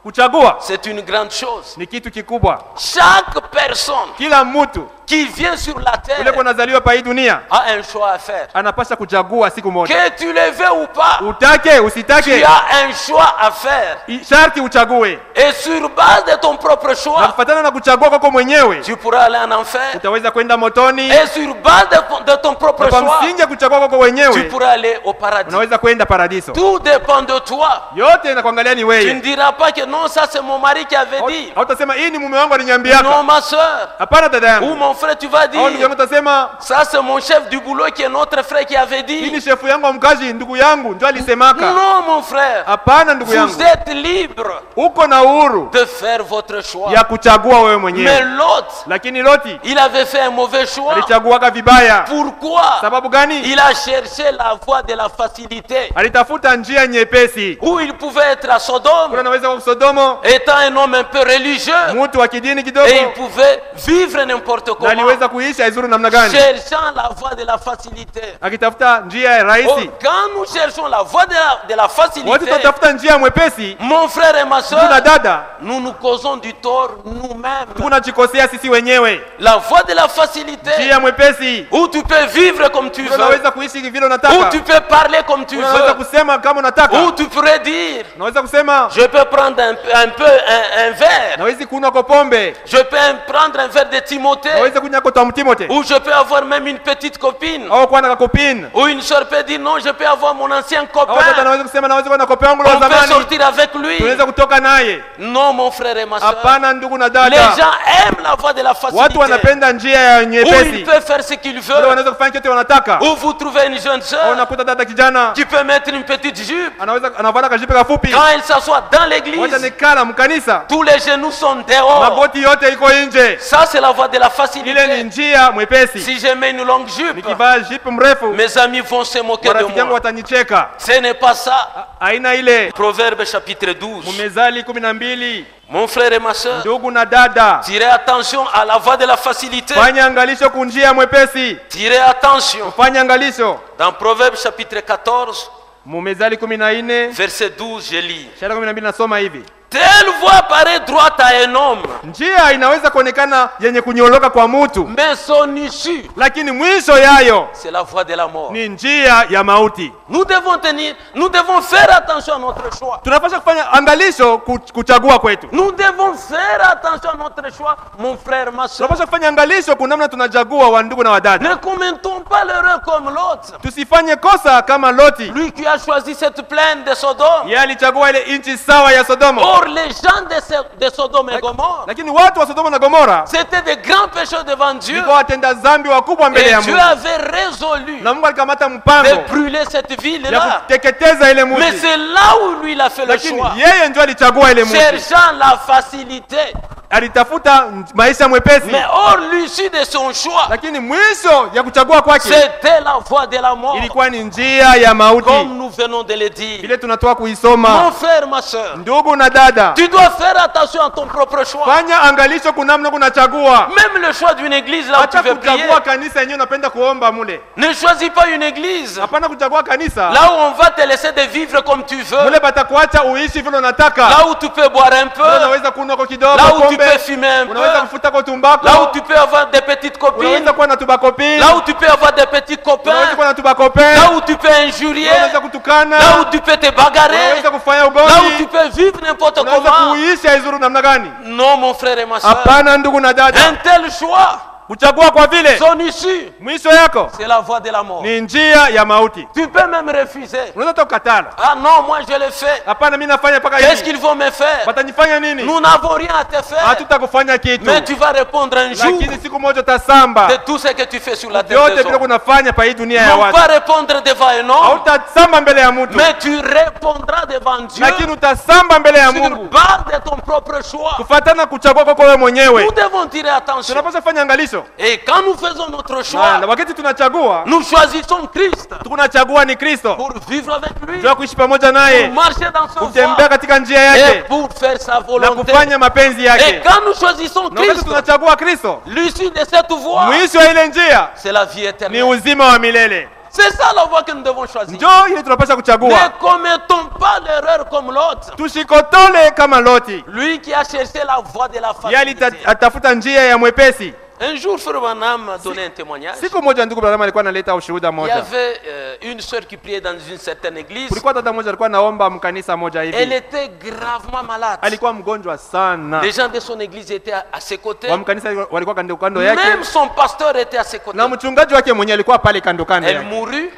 kuchagua c'est une grande chose. ni kitu kikubwa. Chaque personne Kila mtu qui vient sur la terre ule kunazaliwa pa hii dunia a un choix à faire. anapaswa kuchagua siku moja. Que tu le veux ou pas, Utake usitake, tu as un choix à faire. sharti uchague. Et sur base de ton propre Na choix, kufuatana na kuchagua kwako mwenyewe, tu pourras aller en enfer. utaweza kwenda motoni. Et sur base de ton propre Na kwa choix, msingi ya kuchagua kwako tu wenyewe, pourras aller au paradis. unaweza kwenda paradiso. Tout dépend de toi. Yote inakuangalia ni Tu ne wewe. diras pas que non, ça c'est mon mari qui avait dit. Hautasema hii ni mume wangu aliniambia. Non, ma soeur. Hapana dada yangu. Ou mon frère, tu vas dire. Ndugu yangu utasema, Ça c'est mon chef du boulot qui est notre frère qui avait hii dit. ni shefu yangu wa mkazi, ndugu yangu ndio alisemaka. Non, mon frère. Hapana ndugu yangu. Vous êtes libre Uko na uhuru de faire votre choix. ya kuchagua wewe Mais mwenyewe. l'autre, Lakini Loti il avait fait un mauvais choix. alichaguaka vibaya. Pourquoi? Sababu gani? Il a cherché la voie de la facilité. Alitafuta njia nyepesi. Où il pouvait être à Sodome, Kuna naweza kwa Sodomo, étant un homme un peu religieux, mtu wa kidini kidogo, et il pouvait vivre n'importe na Na aliweza kuisha izuru namna gani? Cherchant la voie de la facilité. Akitafuta njia ya rahisi. Quand nous cherchons la voie de la facilité, watu tunatafuta njia mwepesi, mon frère et ma soeur, tuna dada, nous nous causons du tort nous-mêmes. Tunajikosea sisi wenyewe. La voie de la facilité, njia mwepesi, où tu peux vivre comme tu veux, unaweza kuishi vile unataka, où tu peux parler comme tu veux, unaweza kusema kama unataka, où tu pourrais dire, unaweza kusema je peux prendre un verre, naweza kunywa pombe, je peux prendre un verre de Timothée, naweza kunywa kwa Timothée, ou je peux avoir même une petite copine, au kuwa na copine, ou une soeur peut dire non, je peux avoir mon ancien copain, naweza kusema naweza kuwa na copain wangu wa zamani, on peut zamani, sortir avec lui, tunaweza kutoka naye. Non mon frère et ma soeur, hapana ndugu na dada, les gens aiment la voie de la facilité, watu wanapenda njia ya nyepesi, où il peut faire ce qu'il veut, wanaweza kufanya kitu wanataka, où vous trouvez une jeune soeur, unakuta dada kijana qui peut mettre une petite jupe, anaweza anavala kajipe kafupi, quand il s'assoit dans l'église, nekala mkanisa, tous les genoux sont dehors, magoti yote iko nje. Ça c'est la voie de la facilité. Ile ni njia mwepesi. Si je mets une longue jupe, nikivaa jupe mrefu, mes amis vont se moquer de moi, watanicheka. Ce n'est pas ça. Aina ile. Proverbe chapitre 12. Mezali 12. Mon frère et ma soeur, ndugu na dada, tirez attention à la voie de la facilité. Fanya angalisho kunjia mwepesi. Tirez attention. Fanya angalisho. Dans Proverbe chapitre 14, Mezali 14, verset 12, je lis. Shara 12 nasoma hivi. Telle voie paraît droite à un homme. Njia inaweza kuonekana yenye kunyoloka kwa mtu, mais son issue, lakini mwisho yayo, c'est la voie de la mort. Ni njia ya mauti. Nous devons faire attention à notre choix. Tunapaswa kufanya angalisho kuchagua kwetu. Nous devons faire attention à notre choix, mon frère, ma soeur. Tunapaswa kufanya angalisho kunamna tunachagua wa ndugu na wadada. Ne commettons pas l'erreur comme Lot. Tusifanye kosa kama Loti. Lui qui a choisi cette plaine de Sodome. Yeye alichagua ile nchi sawa ya Sodoma. Or les gens de Sodome et Gomorrhe, lakini watu wa Sodoma na Gomora, c'était des grands pécheurs devant Dieu. Et Dieu avait résolu de brûler cette ville-là. Mais c'est là où lui il a fait le choix. Cherchant la facilité. Mais hors l'issue de son choix, c'était la voie de la mort. Comme nous venons de le dire. Mon frère, ma soeur, tu dois faire attention à ton propre choix. Même le choix d'une église là où tu veux prier. Ne choisis pas une église là où on va te laisser de vivre comme tu veux, là où tu peux boire un peu, là où tu peux fumer un peu, là où tu peux avoir des petites copines, là où tu peux avoir des petits copains, là où tu peux injurier, là où tu peux te bagarrer, là où tu peux vivre n'importe comment. Non mon frère et ma soeur, un tel choix, son issue, c'est la voie de la mort. Tu peux même refuser. Ah non, moi je le fais. Qu'est-ce qu'ils vont me faire? Nous n'avons rien à te faire. Mais tu vas répondre un jour de tout ce que tu fais sur la terre des hommes. Non pas répondre devant un homme, mais tu répondras devant Dieu sur base de ton propre choix. Nous devons tirer attention. Et quand nous faisons notre choix, nous choisissons Christ pour vivre avec lui, pour marcher dans son voie et pour faire sa volonté. Et quand nous choisissons Christ, l'issue de cette voie, c'est la vie éternelle. C'est ça la voie que nous devons choisir. Ne commettons pas l'erreur comme l'autre. Lui qui a cherché la voie de la facilité. Un jour, Frère Branham m'a donné un témoignage. Il y avait une sœur qui priait dans une certaine église. Elle était gravement malade. Les gens de son église étaient à ses côtés. Même son pasteur était à ses côtés. Elle mourut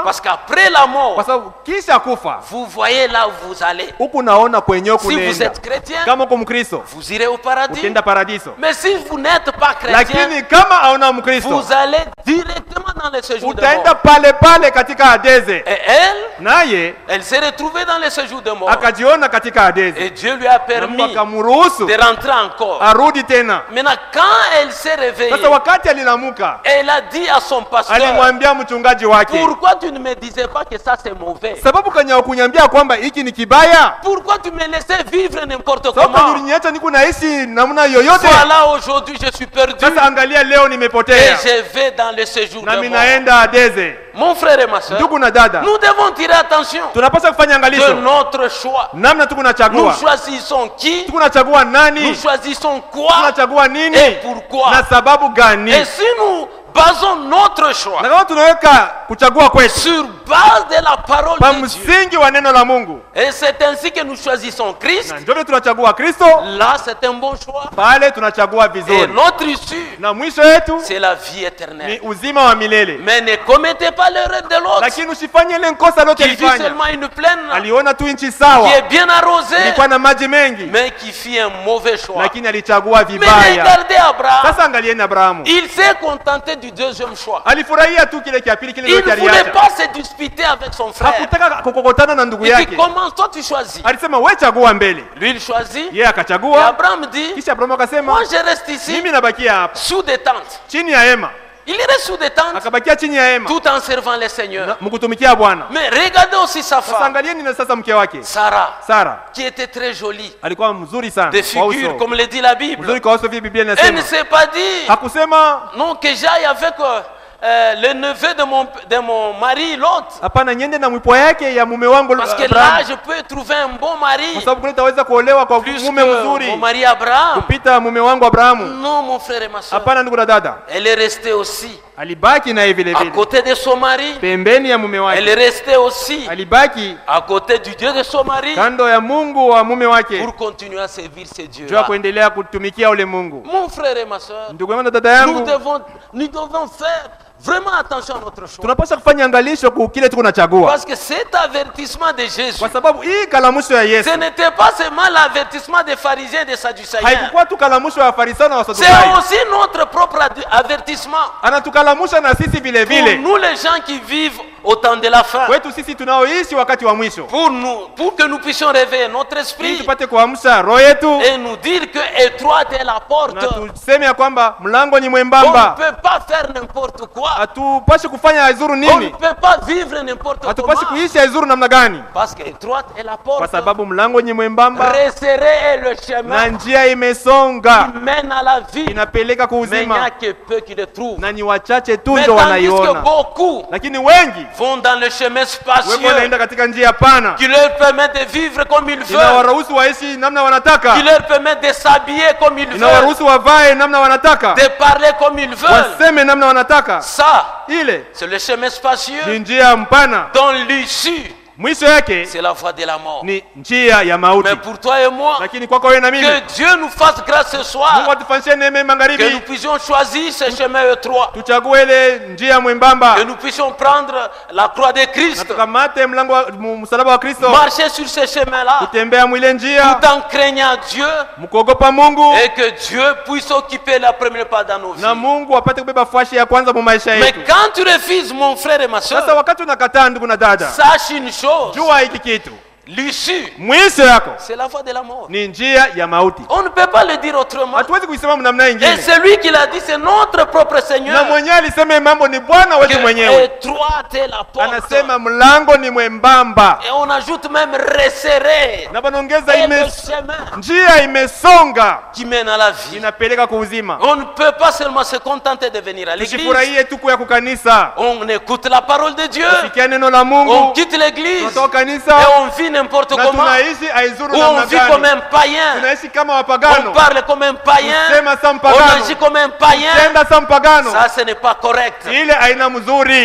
parce qu'après la mort, vous voyez là où vous allez. Si vous êtes chrétien, vous irez au paradis. Mais si vous n'êtes pas chrétien, vous allez directement dans le séjour de utaenda mort. pale katika Hadeze. Et elle s'est retrouvée dans le séjour de mort. Akajiona katika Hadeze. Et Dieu lui a permis akamruhusu de rentrer encore. Arudi tena. Maintenant, quand elle s'est réveillée, sasa wakati alilamuka, elle a dit à son pasteur, alimwambia mchungaji wake, pourquoi tu ne me disais pas que ça c'est mauvais? Sababu kanya kunyambia kwamba hiki ni kibaya? Pourquoi tu me laissais vivre n'importe Sababu comment? uliniacha niko naishi namna yoyote. Voilà, aujourd'hui je suis perdu. Sasa angalia leo nimepotea. Et je vais dans le séjour de mort. Na mimi naenda Hadeze. Mon frère et ma soeur, ndugu na dada, nous devons tirer attention tunapaswa kufanya angalisho de notre choix. Namna tunachagua. Nous choisissons qui? Tunachagua nani? Nous choisissons quoi? Tunachagua nini? Et pourquoi? Na sababu gani? Et si nous basons notre choix na kama tunaweka kuchagua kwetu sur base de la parole de Dieu, msingi wa neno la Mungu, et c'est ainsi que nous choisissons Christ, na ndio tunachagua Kristo, là c'est un bon choix. Pale tunachagua vizuri. Et notre issue, na mwisho wetu, c'est la vie éternelle. Ni uzima wa milele. Mais ne commettez pas l'erreur de l'autre. Lakini usifanye ile kosa lote alifanya. Qui vit seulement une plaine. Aliona tu nchi sawa. Qui est bien arrosée. Ilikuwa na maji mengi. Mais qui fit un mauvais choix. Lakini alichagua vibaya. Mais regardez Abraham. Sasa angalieni Abrahamu. Il s'est contenté du deuxième choix. Alifurahia tu kile kia pili kile yote aliacha. Il ne voulait pas se disputer avec son frère. Hakutaka kukokotana na ndugu yake. Il dit comment toi tu choisis? Alisema wewe chagua mbele. Lui il choisit. Yeye akachagua. Et Abraham dit. Kisha Abraham akasema, moi je reste ici. Mimi nabakia hapa. Sous des tentes. Chini ya hema. Il irait sous des tentes. Akabakia chini ya hema. Tout en servant le Seigneur. Mkutumikia Bwana. Mais regardez aussi sa femme. Sasa angalieni na sasa mke wake. Sarah. Qui était très jolie. Alikuwa mzuri sana. Des figures comme le dit la Bible. Mzuri kwa uso Biblia inasema. Elle ne s'est pas dit. Hakusema non que j'aille avec le neveu de mon mari Lot. Hapana, nyende na mwipo yake ya mume wangu Parce que là je peux trouver un bon mari. Kwa sababu nitaweza kuolewa kwa mume mzuri. Mon mari Abraham. Kupita mume wangu Abrahamu. Non mon frère et ma soeur. Hapana ndugu na dada. Elle est restée aussi. Alibaki na vile vile. À côté de son mari. Pembeni ya mume wake. Elle est restée aussi. Alibaki à côté du Dieu de son mari. Kando ya Mungu wa mume wake. Pour continuer à servir ce Dieu. Jua kuendelea kutumikia ule Mungu. Mon frère et ma soeur. Ndugu yangu na dada yangu. Nous devons faire vraiment attention à notre choix. Tunapaswa kufanya angalisho kwa kile tuko nachagua. Parce que cet avertissement de Jésus. Kwa sababu hii kalamusho ya Yesu. Ce n'était pas seulement l'avertissement des pharisiens et des sadducéens. Haikuwa tu kalamusho ya Farisayo na Wasadukayo. C'est aussi notre propre avertissement. Anatukalamusha na sisi vile vile. Pour nous les gens qui vivent au temps de la fin. Wetu sisi tunaoishi wakati wa mwisho. Pour que nous puissions réveiller notre esprit. Tupate kuamsha roho yetu. Et nous dire que étroite est la porte. Na tuseme ya kwamba mlango ni mwembamba. On ne peut pas faire n'importe quoi. Hatupashi kufanya izuru nini? On ne peut pas vivre n'importe comment. Hatupashi kuishi izuru namna gani? Parce que étroite est la porte. Kwa sababu mlango ni mwembamba. Resserré est le chemin. Na njia imesonga. Qui mène à la vie. Inapeleka kwa uzima. Mais il n'y a que peu qui le trouvent. Na ni wachache tu ndio wanaiona. Mais beaucoup. Lakini wengi vont dans le chemin spacieux. Wanaenda katika njia pana. Qui leur permet de vivre comme ils veulent. Inawaruhusu waishi namna wanataka. Qui leur permet de s'habiller comme ils veulent. Inawaruhusu wavae namna wanataka. De parler comme ils veulent. Waseme namna wanataka. Ça, ile c'est le chemin spacieux. Ni njia mpana. Dont l'issue mwisho yake c'est la voie de la mort. Ni njia ya mauti. Mais pour toi et moi, lakini kwako wewe na mimi, que Dieu nous fasse grâce ce soir. Mungu atufanyie neema magharibi. Que nous puissions choisir ce chemin étroit. Tuchague ile njia mwembamba. Que nous puissions prendre la croix de Christ. Na tukamate mlango msalaba wa Kristo. Marcher sur ce chemin-là. Kutembea mwile njia. Tout en craignant Dieu. Mkuogopa Mungu. Et que Dieu puisse occuper la première part dans nos vies. Na Mungu apate kubeba fashi ya kwanza mu maisha yetu. Mais quand tu refuses mon frère et ma sœur. Sasa wakati unakataa ndugu na dada. Sache une chose. Jua hiki kitu. L'issue, c'est la voie de la mort. Ni njia ya mauti. On ne peut pas le dire autrement. Hatuwezi kuisema namna nyingine. Et celui qui l'a dit, c'est notre propre Seigneur. Na mwenyewe alisema mambo ni Bwana wetu mwenyewe. Étroite est la porte. Anasema mlango ni mwembamba. Et on ajoute même resserré. Na banaongeza chemin njia imesonga qui mène à la vie. Inapeleka kwa uzima. On ne peut pas seulement se contenter de venir à l'église. Tusifurahie tu kuja kukanisa. On écoute la parole de Dieu. Tusikie neno la Mungu. On quitte l'église. Tunatoka kanisa. Et on vit n'importe comment. Ou on vit comme un païen. On parle comme un païen. On agit comme un païen. Ça, ce n'est pas correct.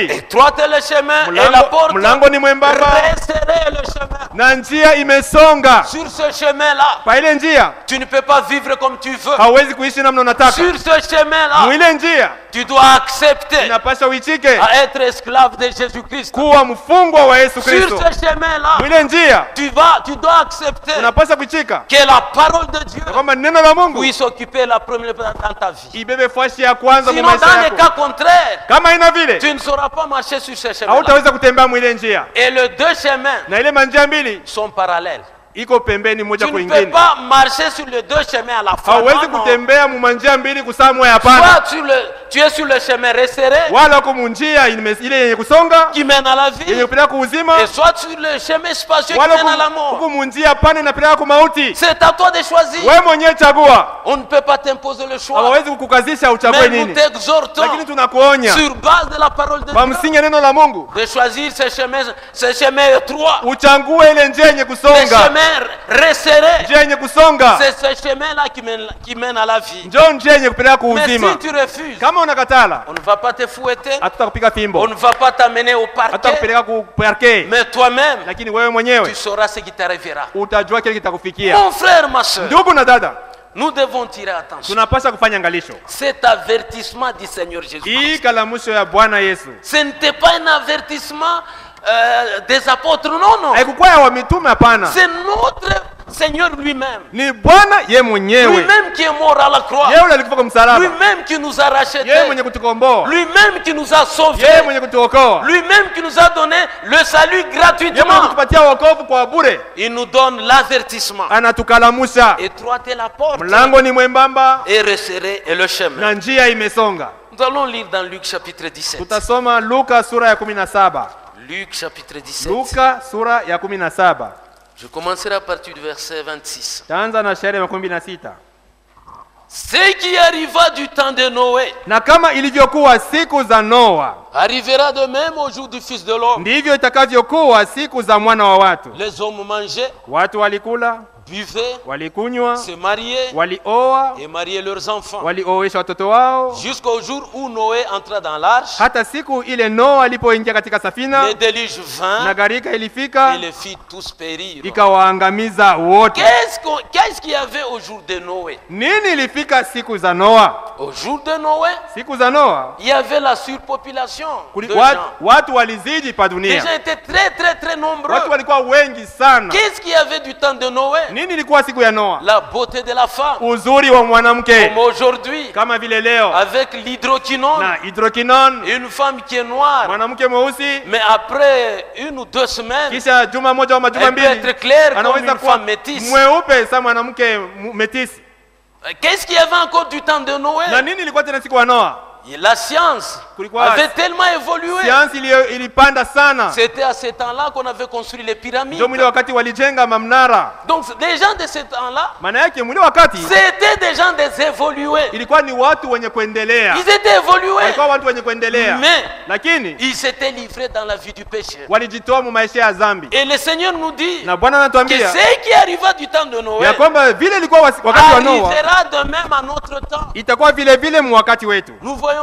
Étroite est le chemin et la porte. Resserré est le chemin. Sur ce chemin-là, tu ne peux pas vivre comme tu veux. Sur ce chemin-là, tu dois accepter à être esclave de Jésus-Christ. Sur ce chemin-là, kuchukia, tu dois accepter unapaswa kuchika que la parole de Dieu kwamba neno la Mungu puisse occuper la première place dans ta vie. ibebe fasi ya kwanza Sinon, kwa maisha dans le yako. cas contraire, Kama ina vile, tu ne sauras pas marcher sur ces chemins. hautaweza kutembea mwile njia, Et les deux chemins na ile manjia mbili sont parallèles. iko pembeni moja Tu kwa ne peux nyingine. pas marcher sur les deux chemins à la fois. Hauwezi Non, non. kutembea mu manjia mbili kusaa moja, hapana. Soit tu es sur le chemin resserré Wala uko mu njia ile yenye kusonga qui mène à la vie, yenye kupeleka kuuzima, et soit sur le chemin spacieux qui wala mène à la mort. uko mu njia pana inapeleka kwa mauti. C'est à toi de choisir. Wewe mwenyewe chagua. On ne peut pas t'imposer le choix. Hawawezi kukukazisha uchague Mais nous nini, t'exhortons, lakini tunakuonya sur base de la parole de kwa Dieu, msingi ya neno la Mungu de choisir ces chemins étroits, uchague ile njia yenye ces kusonga, chemins resserrés. njia yenye kusonga C'est ce chemin-là qui mène à la vie. njoo njia yenye kupeleka Mais kuuzima. si tu refuses, Kama unakatala, on ne va pas te fouetter, hatutakupika on fimbo, ne va pas t'amener au parquet, hatutakupeleka ku parquet, mais toi-même, lakini wewe tu mwenyewe sauras ce qui t'arrivera. utajua kile kitakufikia. Mon frère, ma soeur, Ndugu na dada, nous devons tirer attention. tunapaswa kufanya angalisho. Cet avertissement du Seigneur Jésus. Hii kalamusho ya Bwana Yesu Ce n'était pas un avertissement des apôtres, non, non. haikukuwa ya wa mitume, hapana. C'est notre Seigneur lui-même. Ni Bwana ye mwenyewe, Lui-même qui est mort à la croix. yeye alikufa kwa msalaba, Lui-même qui nous a yeye rachetés. mwenye kutukomboa, Lui-même qui nous a sauvés. yeye mwenye kutuokoa, Lui-même qui nous a donné le salut yeye mwenye gratuitement. kutupatia wokovu kwa bure. Il nous donne l'avertissement. Anatukalamusha, Étroite est la porte mlango ni mwembamba et resserré est le chemin. na njia imesonga. Nous allons lire dans Luc chapitre 17. Tutasoma Luka sura ya 17. Luc chapitre 17. Luka sura ya 17. Je commencerai à partir du verset 26. Taanza na shairi ya 16. Ce qui arriva du temps de Noé Na kama ilivyokuwa siku za Noa, arrivera de même au jour du Fils de l'homme. ndivyo itakavyokuwa siku za mwana wa watu. Les hommes mangeaient, Watu walikula, buvaient, walikunywa, se mariaient walioa, et mariaient leurs enfants. walioesha watoto wao, Jusqu'au jour où Noé entra dans l'arche, hata siku ile Noa alipoingia katika safina le déluge na vint gharika ilifika et les fit tous périr. ikawaangamiza wote. Qu'est-ce qu'il y avait au jour de Noé? Nini ilifika siku za Noa? Au jour de Noé, Siku za Noa il y avait la surpopulation de watu walizidi pa Les dunia, gens étaient très nombreux. watu walikuwa wengi sana. Qu'est-ce qu'il y avait du temps de Noé? Nini ilikuwa siku ya Noa? La beauté de la femme. Uzuri wa mwanamke, Comme aujourd'hui, kama vile leo avec l'hydroquinone, na hydroquinone, une femme qui est noire, mwanamke mweusi, mais après 1 ou 2 semaines, kisha juma moja au majuma elle peut mbili être claire comme anaweza une kuwa femme métisse. mweupe sa mwanamke métisse. Qu'est-ce qu'il y avait encore du temps de Noé? Na nini ilikuwa tena siku ya Noa? Et la science Kulikuwa avait tellement évolué. Siansi ilipanda sana. C'était à ce temps-là qu'on avait construit les pyramides. Ndio mwile wakati walijenga mamnara. Donc les gens de ce temps-là, Maana yake mwile wakati c'était des gens des évolués. ilikuwa ni watu wenye kuendelea. Ils étaient évolués. Walikuwa watu wenye kuendelea. Mais lakini ils s'étaient livrés dans la vie du péché. walijitoa mu maisha ya dhambi. Et le Seigneur nous dit Na Bwana que anatuambia ce qui arriva du temps de Noé ya kwamba vile ilikuwa wakati wa Noa arrivera de même à notre temps. itakuwa vile vile mu wakati wetu. Nous voyons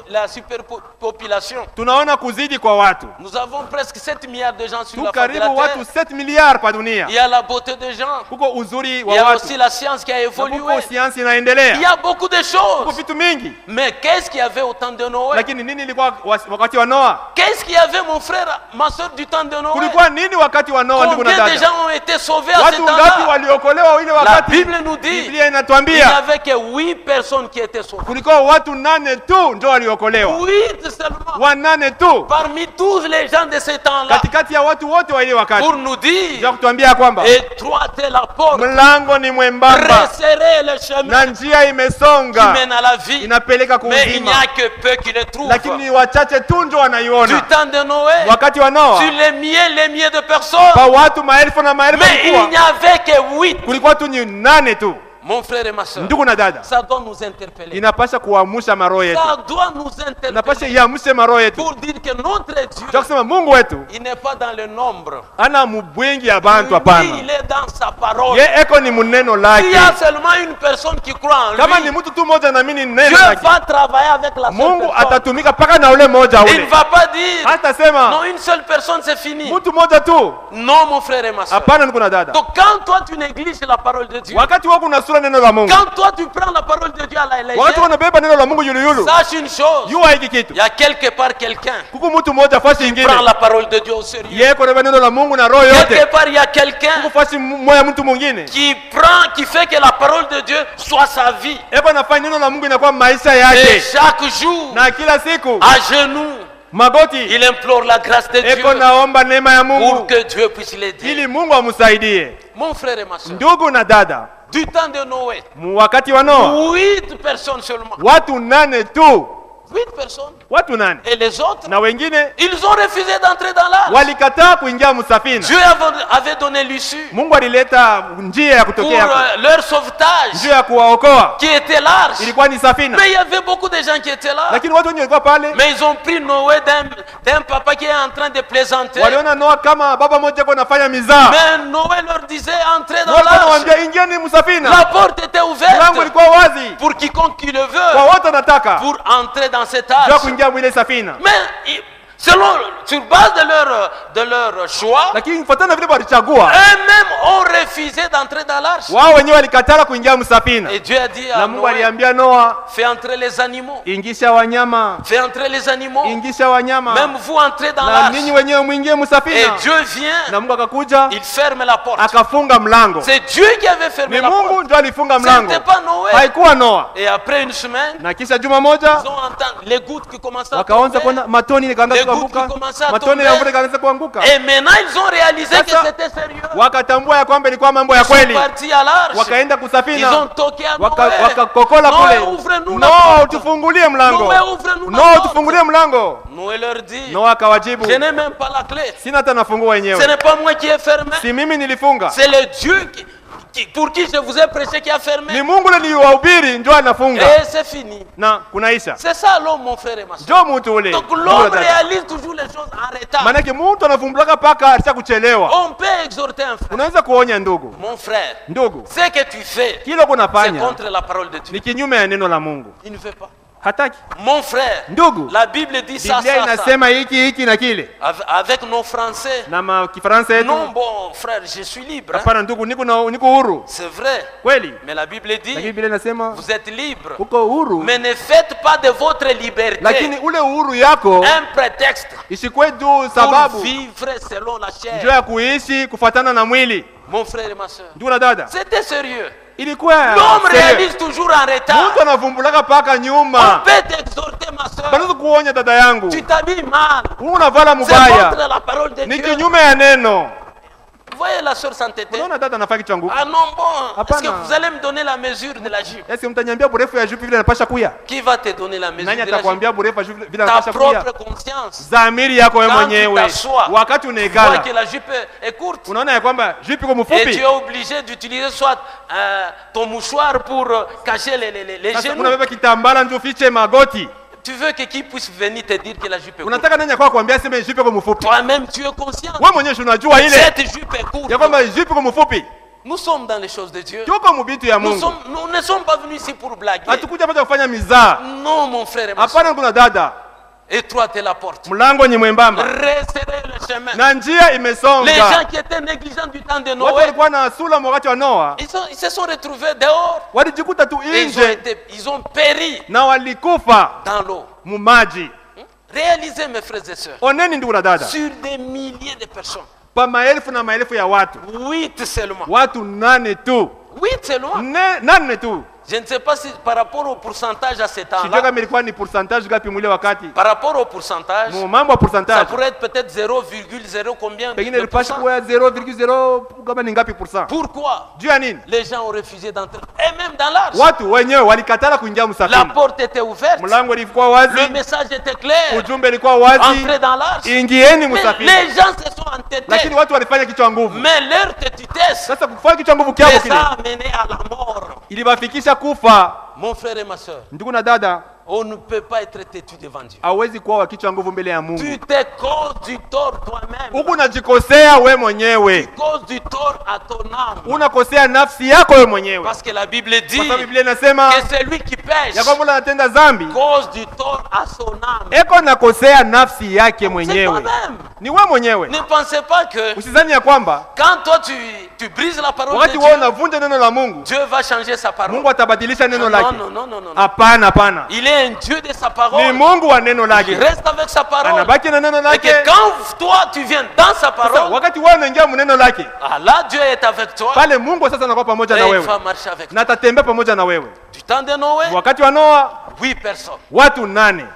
la superpopulation. Tunaona kuzidi kwa watu. Nous avons presque 7 milliards de gens sur la face de Karibu la watu terre. 7 milliards pa dunia. Il y a la beauté des gens. Kuko uzuri Il y wa a watu. aussi la science qui a évolué. Kuko siansi Il inaendelea. y a beaucoup de Kuko choses. vitu mingi. Mais qu'est-ce qu'il y avait au temps de Noé? Lakini nini ilikuwa wakati wa Noa? Qu'est-ce qu'il y avait, mon frère, ma soeur, du temps de Noé? Kulikuwa nini wakati wa Noa, ndugu na Combien de dada? gens ont été sauvés à ce Watu ngapi temps-là? waliokolewa ile La wakati? Bible nous dit Biblia il n'y inatuambia avait que 8 personnes qui étaient sauvées. kulikuwa watu 8 tu ndio waliokolewa. 8 seulement. Wa 8 tu Parmi tous les gens de ce temps-là. katikati ya watu wote wa ile wakati. Pour nous dire, Ndio kutuambia kwamba étroite est la porte, mlango ni mwembamba resserrez le chemin na njia qui imesonga mène à la vie. inapeleka Mais il n'y kuuzima, a que peu qui le trouvent. lakini ni wachache tu ndio Du wanaiona. temps de Noé, Wakati wa Noa sur les milliers de personnes, kwa watu maelfu na maelfu mais il n'y walikuwa, avait que 8. kulikuwa tu ni 8 tu. Mon frère et ma soeur, Ndugu na dada, ça doit nous interpeller. inapasha kuamsha maroho yetu, Ça doit nous inapasha interpeller iamshe maroho yetu pour dire que notre Dieu, kwa kusema Mungu wetu il n'est pas dans le nombre. ana mubwingi ya bantu, Lui, hapana. il est dans sa parole. Ye eko ni muneno Il lake. y a seulement une personne qui croit en Kama ni lui. mtu tu moja na mimi neno Dieu lake, va travailler avec la seule Mungu personne. atatumika paka na ule moja Il ule. ne va pas dire Hata sema non, une seule personne c'est fini. mtu moja tu, Non, mon frère et ma soeur. hapana. Ndugu na dada, Donc quand toi tu négliges la parole de Dieu, wakati wako wanasula neno la Mungu. Quand toi tu prends la parole de Dieu à la légère, watu wanabeba neno la Mungu yulu yulu. Sache une chose. Jua hiki kitu. Il y a quelque part quelqu'un. Kuko mtu mmoja fasi nyingine. Prends la parole de Dieu au sérieux. Yeye kwa neno la Mungu na roho yote. Quelque part il y a quelqu'un. Kuko fasi moja mtu mwingine. Qui prend, qui fait que la parole de Dieu soit sa vie. Eba nafanya neno la Mungu inakuwa maisha yake. Et chaque jour. Na kila siku. À genoux. Magoti. Il implore la grâce de Dieu. Eko naomba neema ya Mungu. Pour que Dieu puisse l'aider. Ili Mungu amsaidie. Mon frère et ma soeur. Ndugu na dada. Du temps de Noé. Wakati wa Noa. 8 personnes seulement. Watu 8 tu. 8 personnes. Watu 8. Et les autres, na wengine, ils ont refusé d'entrer dans l'arche. Walikataa kuingia msafina. Dieu avait donné l'issue. Mungu alileta njia ya kutokea pour leur sauvetage. Njia ya kuwaokoa. Qui était l'arche. Ilikuwa ni safina. Mais il y avait beaucoup de gens qui étaient là. Lakini watu wengi walikuwa pale. Mais ils ont pris Noé d'un papa qui est en train de plaisanter. Waliona Noa kama baba mmoja kwa anafanya mizaa. Mais Noé leur disait entrez dans l'arche. Wanawaambia ingieni msafina. La porte était ouverte. Mlango ulikuwa wazi. Pour quiconque qui le veut. Kwa wote wanataka. Pour entrer dans cette arche. Mais selon, sur base de leur choix, eux-mêmes ont refusé d'entrer dans l'arche. Et Dieu a dit à Noé, fais entrer les animaux. Fais entrer les animaux. Même vous entrez dans l'arche. Et Dieu vient, il ferme la porte. C'est Dieu qui avait fermé la porte. Ce n'était pas Noé. Et après une semaine, ils ont entendu les gouttes qui commençaient à tomber. Les gouttes qui commençaient à tomber. Et maintenant ils ont réalisé que c'était sérieux. Ils sont partis à l'arche. Ils ont toqué à Noé. Noé, ouvre-nous la porte. Noé, ouvre-nous la porte. Noé leur dit, je n'ai même pas la clé. Ce n'est pas moi qui ai fermé. C'est le Dieu pour qui je vous ai prêché qui a fermé. Et c'est fini. C'est ça l'homme, mon frère et ma soeur. Donc l'homme réalise toujours les choses en retard. On peut exhorter un frère. Mon frère, ce que tu fais, c'est contre la parole de Dieu. Il ne fait pas. Hataki. Mon frère, ndugu, la Bible dit ça, Biblia inasema hiki na kile. Avec nos français. Na Kifaransa yetu. Non, bon frère, je suis libre. Hapana ndugu, niko huru. C'est vrai. Kweli. Mais la Bible dit, Biblia inasema, vous êtes libre. Uko huru. Mais ne faites pas de votre liberté. Lakini ule uhuru yako un prétexte. Isikwe tu sababu. Pour vivre selon la chair. Njoo ya kuishi kufuatana na mwili. Mon frère et ma soeur. Ndugu na dada. C'était sérieux. L'homme réalise toujours en retard. On peut t'exhorter, ma soeur. Tu t'habilles mal. C'est contre la parole de Dieu. Vous voyez la soeur s'entêter. Ah non, bon. Est-ce que vous allez me donner la mesure de la jupe? Qui va te donner la mesure de la jupe? Ta propre conscience. Quand tu t'assois, tu vois que la jupe est courte. Et tu es obligé d'utiliser soit ton mouchoir pour cacher les genoux. Tu veux que qui puisse venir te dire que la jupe est courte? Toi-même tu es conscient. Cette jupe est courte. Nous sommes dans les choses de Dieu. Nous ne sommes pas venus ici pour blaguer. Non, mon frère et ma soeur. Étroite est la porte. Resserrez le chemin. Les gens qui étaient négligents du temps de Noé, ils se sont retrouvés dehors. Et ils ont péri dans l'eau. Réalisez, mes frères et sœurs, sur des milliers de personnes, 8 seulement. 8 seulement. Je ne sais pas si par rapport au pourcentage à ce temps-là, par rapport au pourcentage, ça pourrait être peut-être 0,0 combien de pourcents. Pourquoi les gens ont refusé d'entrer? Et même dans l'arche, la porte était ouverte, le message était clair, entrer dans l'arche. Mais les gens se sont entêtés, mais leur tétutesse les a amenés à la mort. Mon frère et ma soeur, On ne peut pas être têtu devant Dieu. hawezi kuwa wa kichwa nguvu mbele ya Mungu. Tu te causes du tort toi-même. Huku unajikosea wewe mwenyewe. Tu causes du tort à ton âme. Unakosea nafsi yako wewe mwenyewe. Parce que la Bible dit Kwa sababu Biblia inasema que celui qui pêche ya kwamba anatenda dhambi cause du tort à son âme. eko nakosea nafsi yake C'est mwenyewe. toi-même. Ni wewe mwenyewe. Ne pensez pas que Usizani ya kwamba quand toi tu brises la parole de wakati Dieu, wewe unavunja neno la Mungu, Dieu va changer sa parole. Mungu atabadilisha neno Non, lake. non, non, non, non. Hapana, hapana. Il est un Dieu de sa Ni parole. Mungu wa neno Il lake. reste avec sa parole. Anabaki na neno Et lake. que quand toi tu viens dans sa Sasa parole, wakati wewe unaingia mneno lake, là Dieu est avec toi. pale Mungu sasa anakuwa pamoja na Et il wewe. va marcher avec toi. Na atatembea pamoja na wewe. Du temps de Noé, Wakati wa Noa 8 personnes. watu 8.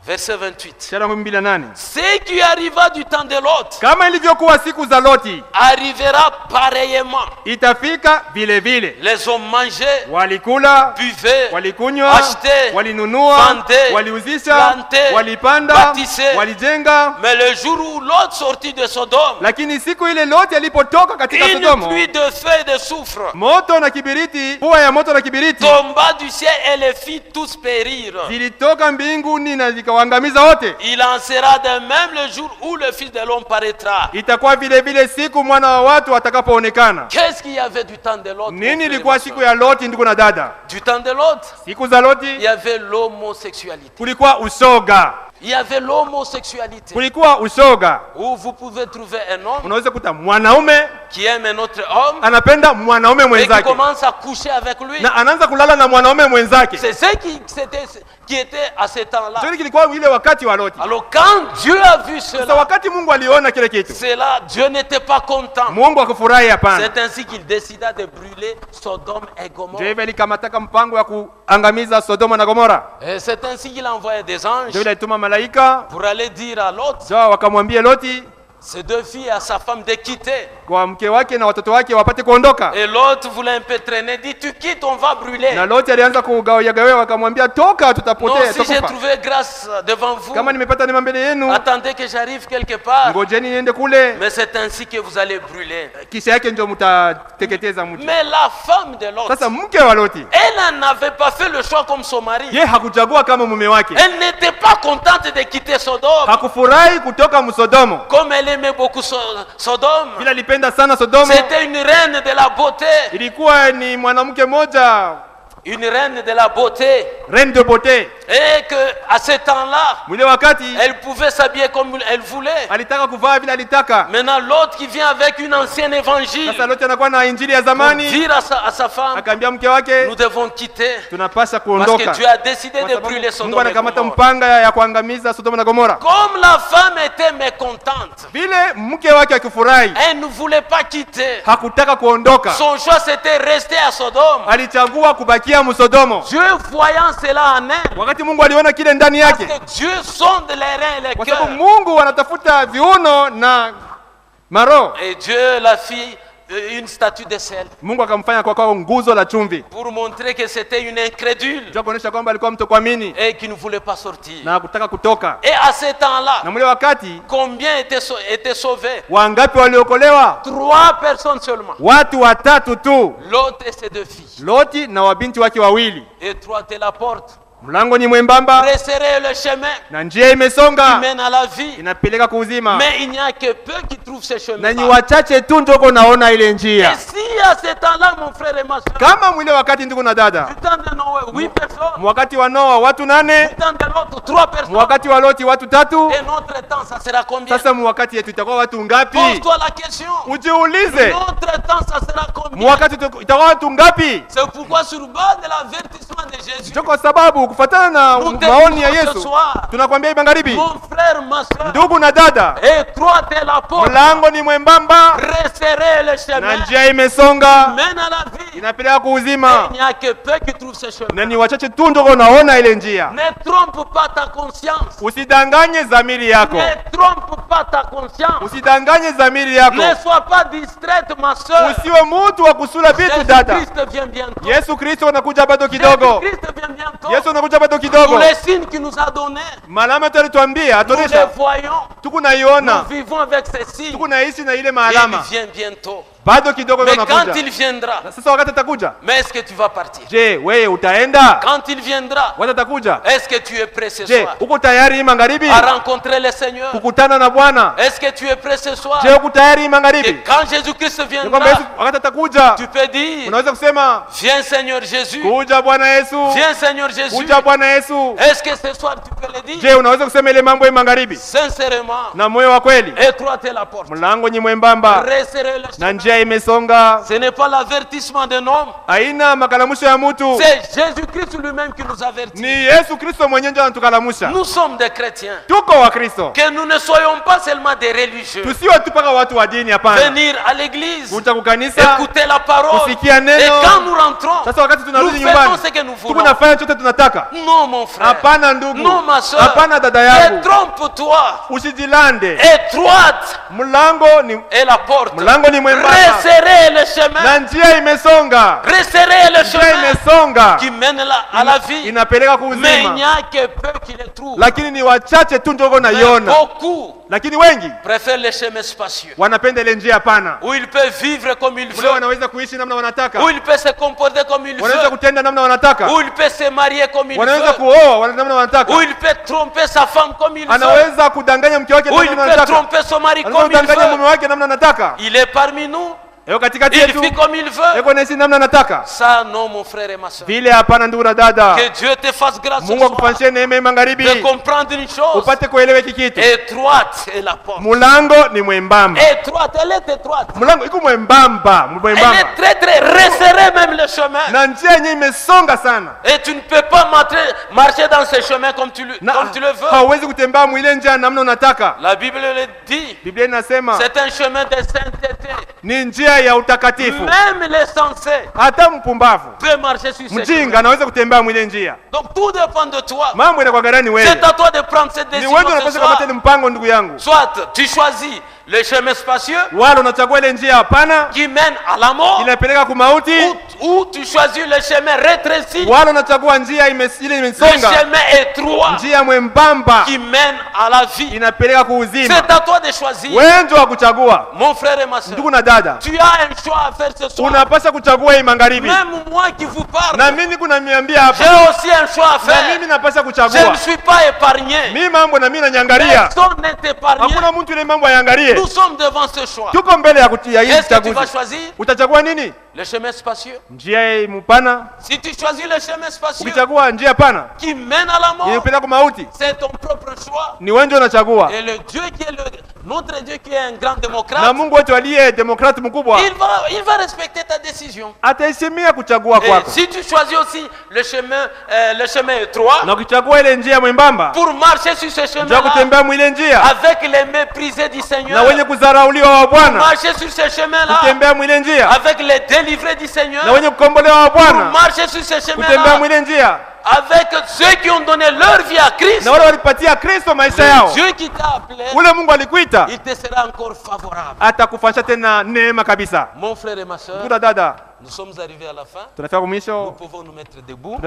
Verset 28. Shara 2:8. Ce qui arriva du temps de Lot Kama ilivyokuwa siku za Loti, arrivera pareillement. itafika vile vile. Les hommes mangeaient, Walikula, buvaient, walikunywa, Acheter, walinunua, vender, waliuzisha, planter, walipanda, bâtisser. walijenga. mais le jour où Lot sortit de Sodome, Lakini siku ile Loti alipotoka katika une Sodomo, pluie de feu et de soufre moto na kibiriti, mvua ya moto na kibiriti tomba du ciel et les fit tous périr. zilitoka mbinguni na zikawaangamiza wote. Il en sera de même le jour où le Fils de l'homme paraîtra. Itakuwa vile vile siku mwana wa watu atakapoonekana. Qu'est-ce qu'il y avait du temps de Lot? Nini ilikuwa siku ya Loti, ndugu na dada? Du temps de Lot, Siku za il Loti y avait l'homosexualité. kulikuwa ushoga, Il y avait l'homosexualité. kulikuwa ushoga. Où vous pouvez trouver un homme Unaweza kuta mwanaume qui aime un autre homme anapenda mwanaume et qui mwenzake commence à coucher avec lui. na anaanza kulala na mwanaume mwenzake. C'est ce qui était à ce temps-là. Sio kilikuwa ile wakati wa Loti. Alors quand Dieu a vu Sasa cela, wakati Mungu aliona kile kitu, cela, Dieu n'était pas content. Mungu akufurahi hapana. C'est ainsi qu'il décida de brûler Sodome et Gomorrhe. Ndio hivyo alikamataka mpango ya kuangamiza Sodoma na Gomora. Et c'est ainsi qu'il a envoyé des anges Ndio ile alituma malaika, pour aller dire à Lot, sawa, wakamwambia Loti ses deux filles et à sa femme de quitter. kwa mke wake na watoto wake wapate kuondoka. Et l'autre voulait un peu traîner, dit tu quittes, on va brûler. Na Loti alianza kugawagawa, wakamwambia toka, Non, tutapotea, si j'ai tutakufa. trouvé grâce devant vous, Kama nimepata neema mbele yenu, attendez que j'arrive quelque part. ngojeni niende kule, Mais c'est ainsi que vous allez brûler. kisha yake ndio mtateketeza mji. Mais la femme de Lot, Sasa mke wa Loti elle n'avait pas fait le choix comme son mari. ye hakuchagua kama mume wake, Elle n'était pas contente de quitter Sodome. hakufurahi kutoka Msodomo. Comme elle aimait beaucoup Sodome, Bila alipenda sana Sodomo, c'était une reine de la beauté. ilikuwa ni mwanamke mmoja, Une reine de la beauté. reine de beauté. Et qu'à ce temps-là, Mwile wakati elle pouvait s'habiller comme elle voulait. alitaka kuvaa vile alitaka. Maintenant, l'autre qui vient avec une ancienne évangile Sasa Loti anakuwa na injili ya pour zamani, dire à sa femme, akaambia mke wake nous devons quitter. tunapasha Parce kuondoka, que Dieu a décidé kwa de sababu brûler Mungu Sodome et anakamata Gomorrhe. mpanga ya kuangamiza Sodoma na Gomora. Comme la femme était mécontente, Vile mke wake akifurahi, elle ne voulait pas quitter. hakutaka kuondoka, Son choix c'était rester à Sodome. alichagua kubakia Msodomo. Dieu voyant cela en elle, Wakati Mungu aliona kile ndani parce yake, que Dieu sonde les reins et les kwa sababu cœurs. Mungu anatafuta viuno na maro. Et Dieu la fit une statue de sel Mungu akamfanya kwa nguzo la chumvi, pour montrer que c'était une incrédule ndio kuonesha kwamba alikuwa mtu kuamini et qui ne voulait pas sortir. na hakutaka kutoka. Et à ce temps-là, Na mule wakati combien étaient sauvés? wangapi waliokolewa? 3 personnes seulement. Watu watatu tu, Lot et ses 2 filles. Loti na wabinti wake wawili. Étroite la porte, Mlango ni mwembamba resserrez le chemin na njia qui imesonga, mène à la vie. inapeleka kuuzima, Mais il n'y a que peu qui trouvent ce chemin. na ni wachache tu ndio naona ile Et njia. si à ce temps-là, mon frère et ma soeur, Kama mwile wakati, ndugu na dada, du temps de Noé, 8 personnes, wakati wa Noa watu 8, du temps de l'autre, 3 personnes, wakati wa Loti watu 3, et notre temps, ça sera combien? sasa mwakati yetu itakuwa watu ngapi? Pose-toi la question. Ujiulize, Notre temps, ça sera combien? mwakati itakuwa watu ngapi? C'est pourquoi sur base de l'avertissement de Jésus, Ndio kwa sababu kufuatana na maoni ya Yesu tunakwambia magharibi, mon frère, ma soeur, ndugu na dada, étroite est la porte, mlango ni mwembamba resserrez le na chemin, njia imesonga, mène à la vie. inapeleka kuuzima, Il n'y a que peu qui trouvent ce chemin. na ni wachache tu ndio naona ile njia. Ne trompe pas ta conscience. Usidanganye dhamiri yako, Ne trompe pas ta conscience. usidanganye dhamiri yako, Ne sois pas distraite, ma soeur. usiwe mtu wa kusula vitu dada. Jésus-Christ vient bientôt. Yesu Kristo anakuja bado kidogo, Jésus-Christ vient bientôt. Yesu anakuja bado Tous kidogo. les signes qu'il nous a donnés, Malama yote alituambia, nous les atuonesha, voyons. tuko naiona, Nous vivons avec ces signes. tuko naishi na ile Et il maalama. vient bientôt. Mais quand il viendra, mais est-ce que tu vas partir? Quand il viendra, est-ce que tu es prêt ce soir à rencontrer le Seigneur? Est-ce que tu es prêt ce soir? Et quand Jésus-Christ viendra, tu peux dire, viens Seigneur Jésus, viens Seigneur Jésus. Est-ce que ce soir tu peux le dire? Sincèrement, étroitez la porte, resserrez le chemin. Ce n'est pas l'avertissement d'un homme, c'est Jésus-Christ lui-même qui nous avertit. Nous sommes des chrétiens, que nous ne soyons pas seulement des religieux, venir à l'église, écouter la parole, et quand nous rentrons, nous faisons ce que nous voulons. Non mon frère, non ma soeur, détrompe-toi. Étroite est la porte, resserrez le chemin, resserrez le chemin qui mène à la vie. Mais il n'y a que peu qui le trouvent. Beaucoup préfèrent les chemins spacieux, où il peut vivre comme il veut, où il peut se comporter comme il veut, où il peut se marier comme il veut, où il peut tromper sa femme comme il veut, où il peut tromper son mari comme il veut. Il est parmi nous. Il fait comme il veut. Ça non mon frère et ma soeur. Que Dieu te fasse grâce ce soir de comprendre une chose. Étroite est la porte. Étroite, elle est étroite. Elle est très très resserrée même le chemin. Et tu ne peux pas marcher dans ce chemin comme tu le veux. La Bible le dit. C'est un chemin de sainteté. Même les sensés peuvent marcher sur cette chemin. Donc tout dépend de toi. C'est à toi de prendre cette décision ce soir. Soit tu choisis le chemin spacieux qui mène à la mort, ou tu choisis le chemin rétréci, le chemin étroit qui mène à la vie. C'est à toi de choisir. Mon frère et ma soeur, tu as un choix à faire ce soir. Même moi qui vous parle, j'ai aussi un choix à faire. Je ne suis pas épargné. Personne n'est épargné. Nous sommes devant ce choix. Est-ce que tu vas choisir le chemin spacieux? Si tu choisis le chemin spacieux qui mène à la mort, c'est ton propre choix. Et le Dieu qui est notre Dieu qui est un grand démocrate, il va respecter ta décision. Et si tu choisis aussi le chemin étroit pour marcher sur ce chemin-là avec les méprisés du Seigneur, pour marcher sur ce chemin-là avec les délivrés du Seigneur, pour marcher sur ce chemin-là avec ceux qui ont donné leur vie à Christ, Dieu qui t'a appelé, il te sera encore favorable. Mon frère et ma soeur, nous sommes arrivés à la fin. Nous pouvons nous mettre debout.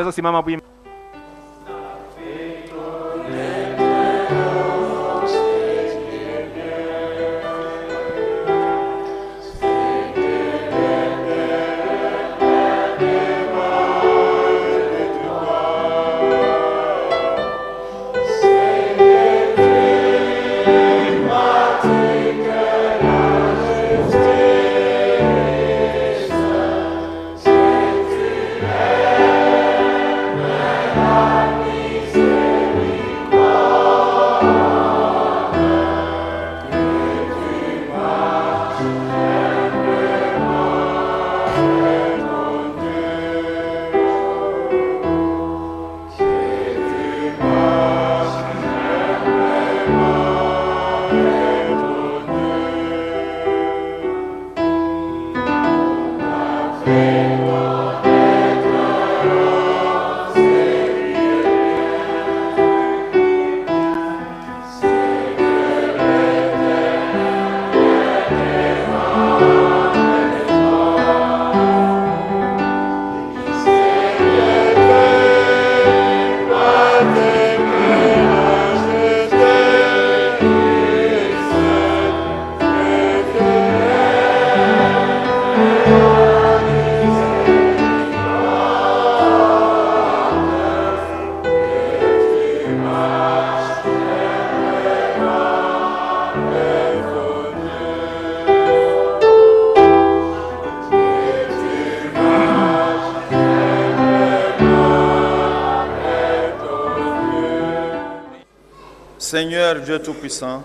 Seigneur Dieu Tout-Puissant,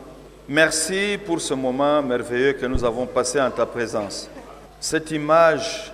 merci pour ce moment merveilleux que nous avons passé en ta présence. Cette image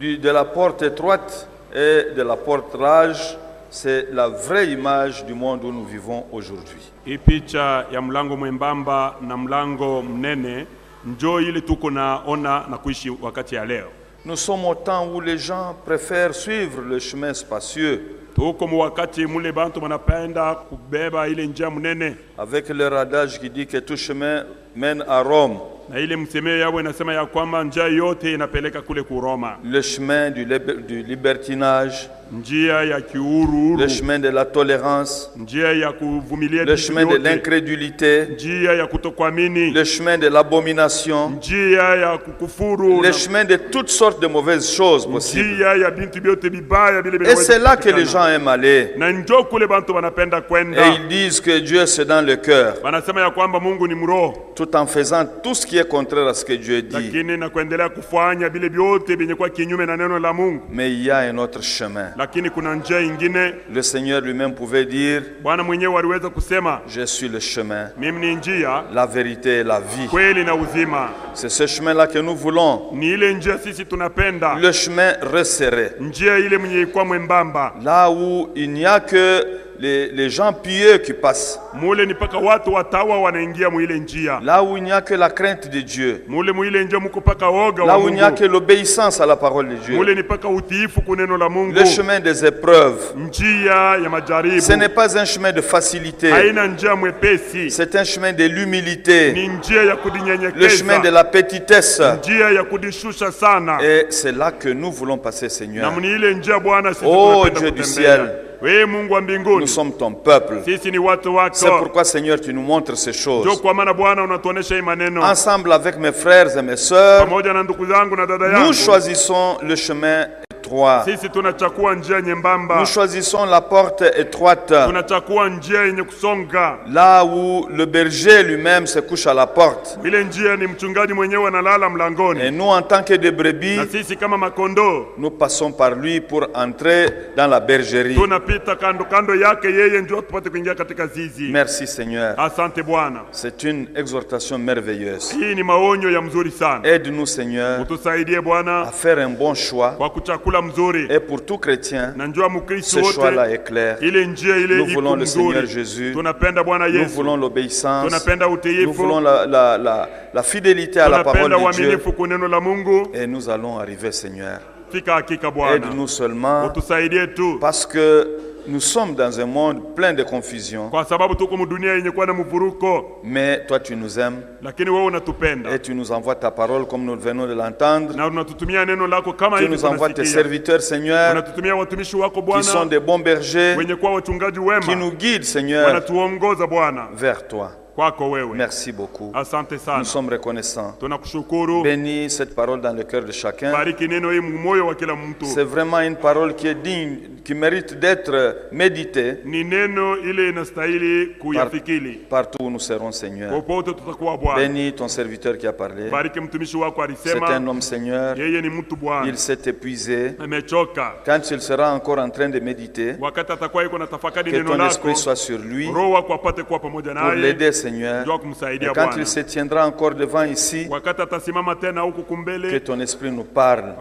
de la porte étroite et de la porte large, c'est la vraie image du monde où nous vivons aujourd'hui. Hii picha ya mlango mwembamba na mlango mnene njoo ile tuko naona na kuishi wakati ya leo. Nous sommes au temps où les gens préfèrent suivre le chemin spacieux. Tuko wakati mule bantu wanapenda kubeba ile njia mnene. Avec leur adage qui dit que tout chemin mène à Rome. Na ile msemeo yao inasema ya kwamba njia yote inapeleka kule ku Roma. Le chemin du libertinage. Njia ya kiuru. Le chemin de la tolérance. Njia ya kuvumilia. Le chemin de l'incrédulité. Njia ya kutokuamini. Le chemin de l'abomination. Njia ya kukufuru. Le chemin de toutes sortes de mauvaises choses possibles. Njia ya bintu byote bibaya bile Et c'est là que les gens aiment aller. Na njoo kule bantu wanapenda kwenda. Et ils disent que Dieu c'est dans le cœur. Wanasema ya kwamba Mungu ni mroho. Tout en faisant tout ce qui est contraire à ce que Dieu dit. Lakini na kuendelea kufanya bile byote benye kwa kinyume na neno la Mungu. Mais il y a un autre chemin. Lakini kuna njia ingine. Le Seigneur lui-même pouvait dire, Bwana mwenyewe aliweza kusema, je suis le chemin, mimi ni njia, la vérité et la vie. Kweli na uzima. C'est ce chemin-là que nous voulons. Ni ile njia sisi tunapenda. Le chemin resserré. Njia ile mwenye kwa mwembamba. Là où il n'y a que les gens pieux qui passent. Mule ni paka watu watawa wanaingia mu ile njia. Là où il n'y a que la crainte de Dieu. Mule mu ile njia muko paka woga wa Mungu. Là où il n'y a que l'obéissance à la parole de Dieu. Mule ni paka utiifu ku neno la Mungu. Le chemin des épreuves. Njia ya majaribu. Ce n'est pas un chemin de facilité. Haina njia mwepesi. C'est un chemin de l'humilité. Ni njia ya kudinyenyekeza. Le chemin de la petitesse. Njia ya kudishusha sana. Et c'est là que nous voulons passer, Seigneur. Na mni ile njia Bwana sisi oh Dieu du ciel. We Mungu wa mbinguni. Nous sommes ton peuple. Sisi ni watu wako. C'est pourquoi Seigneur tu nous montres ces choses. Ndio kwa maana Bwana unatuonesha hii maneno. Ensemble avec mes frères et mes sœurs, pamoja na ndugu zangu na dada yangu, nous choisissons le chemin étroit. Sisi tunachagua njia nyembamba. Nous choisissons la porte étroite. Tunachagua njia yenye kusonga. Là où le berger lui-même se couche à la porte. Ile njia ni mchungaji mwenyewe analala mlangoni. Et nous en tant que des brebis, na sisi kama makondo, nous passons par lui pour entrer dans la bergerie. Tunapita kando kando yake yeye ndio tupate kuingia katika zizi. Merci Seigneur. Asante Bwana. C'est une exhortation merveilleuse. Hii ni maonyo ya mzuri sana. Aide-nous Seigneur. Utusaidie Bwana à faire un bon choix. Kwa kuchakula mzuri. Et pour tout chrétien, na njua mkristo ce wote, choix-là est clair. Ile njia ile nous voulons le Seigneur Jésus. Tunapenda Bwana Yesu. Nous voulons l'obéissance. Tunapenda utiifu. Nous voulons la fidélité à la parole de Dieu. Kuneno la Mungu. Et nous allons arriver Seigneur. Fika hakika Bwana. Aide-nous seulement. Utusaidie tu. Parce que nous sommes dans un monde plein de confusion. Kwa sababu tuko dunia yenye kuwa na mvuruko. Mais toi tu nous aimes. Lakini wewe unatupenda. Et tu nous envoies ta parole comme nous venons de l'entendre. Na unatutumia neno lako kama hivi tunasikia. Tu nous envoies tes serviteurs Seigneur. Unatutumia watumishi wako Bwana. Qui sont des bons bergers. Wenye kuwa wachungaji wema. Qui nous guident Seigneur. Wanatuongoza Bwana. Vers toi. Kwako wewe. Merci beaucoup. Asante sana. Nous sommes reconnaissants. Tunakushukuru. Bénis cette parole dans le cœur de chacun. Bariki neno hii moyo wa kila mtu. C'est vraiment une parole qui est digne, qui mérite d'être méditée. Ni neno ile inastahili kuyafikiri. Partout où nous serons Seigneur. Popote tutakuwa Bwana. Bénis ton serviteur qui a parlé. Bariki mtumishi wako alisema. C'est un homme Seigneur. Yeye ni mtu Bwana. Il s'est épuisé. Amechoka. Quand il sera encore en train de méditer. Wakati atakuwa yuko na tafakari neno lako. Que ton esprit soit sur lui. Roho wako apate kuwa pamoja naye. Pour l'aider Seigneur. Et quand il se tiendra encore devant ici, que ton esprit nous parle.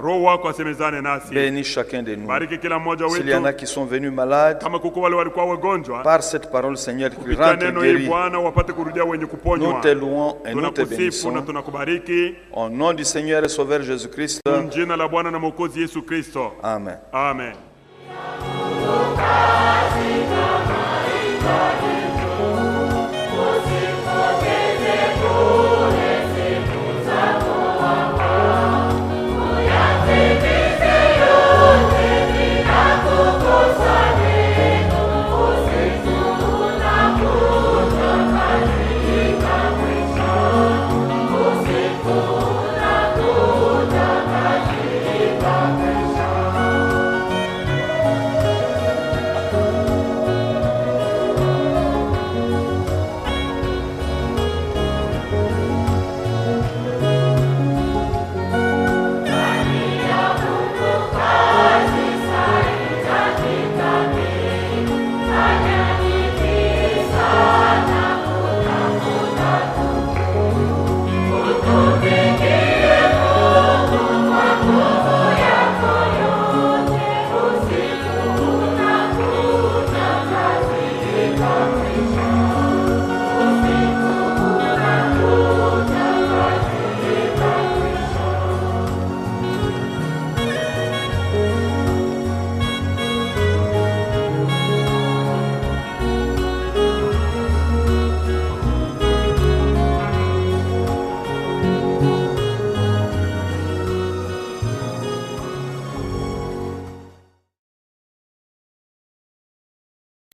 Bénis chacun de nous. S'il y en a qui sont venus malades, par cette parole, Seigneur, qui rend guéri, nous te louons et nous te bénissons. Au nom du Seigneur et Sauveur Jésus-Christ. Amen. Amen. Amen.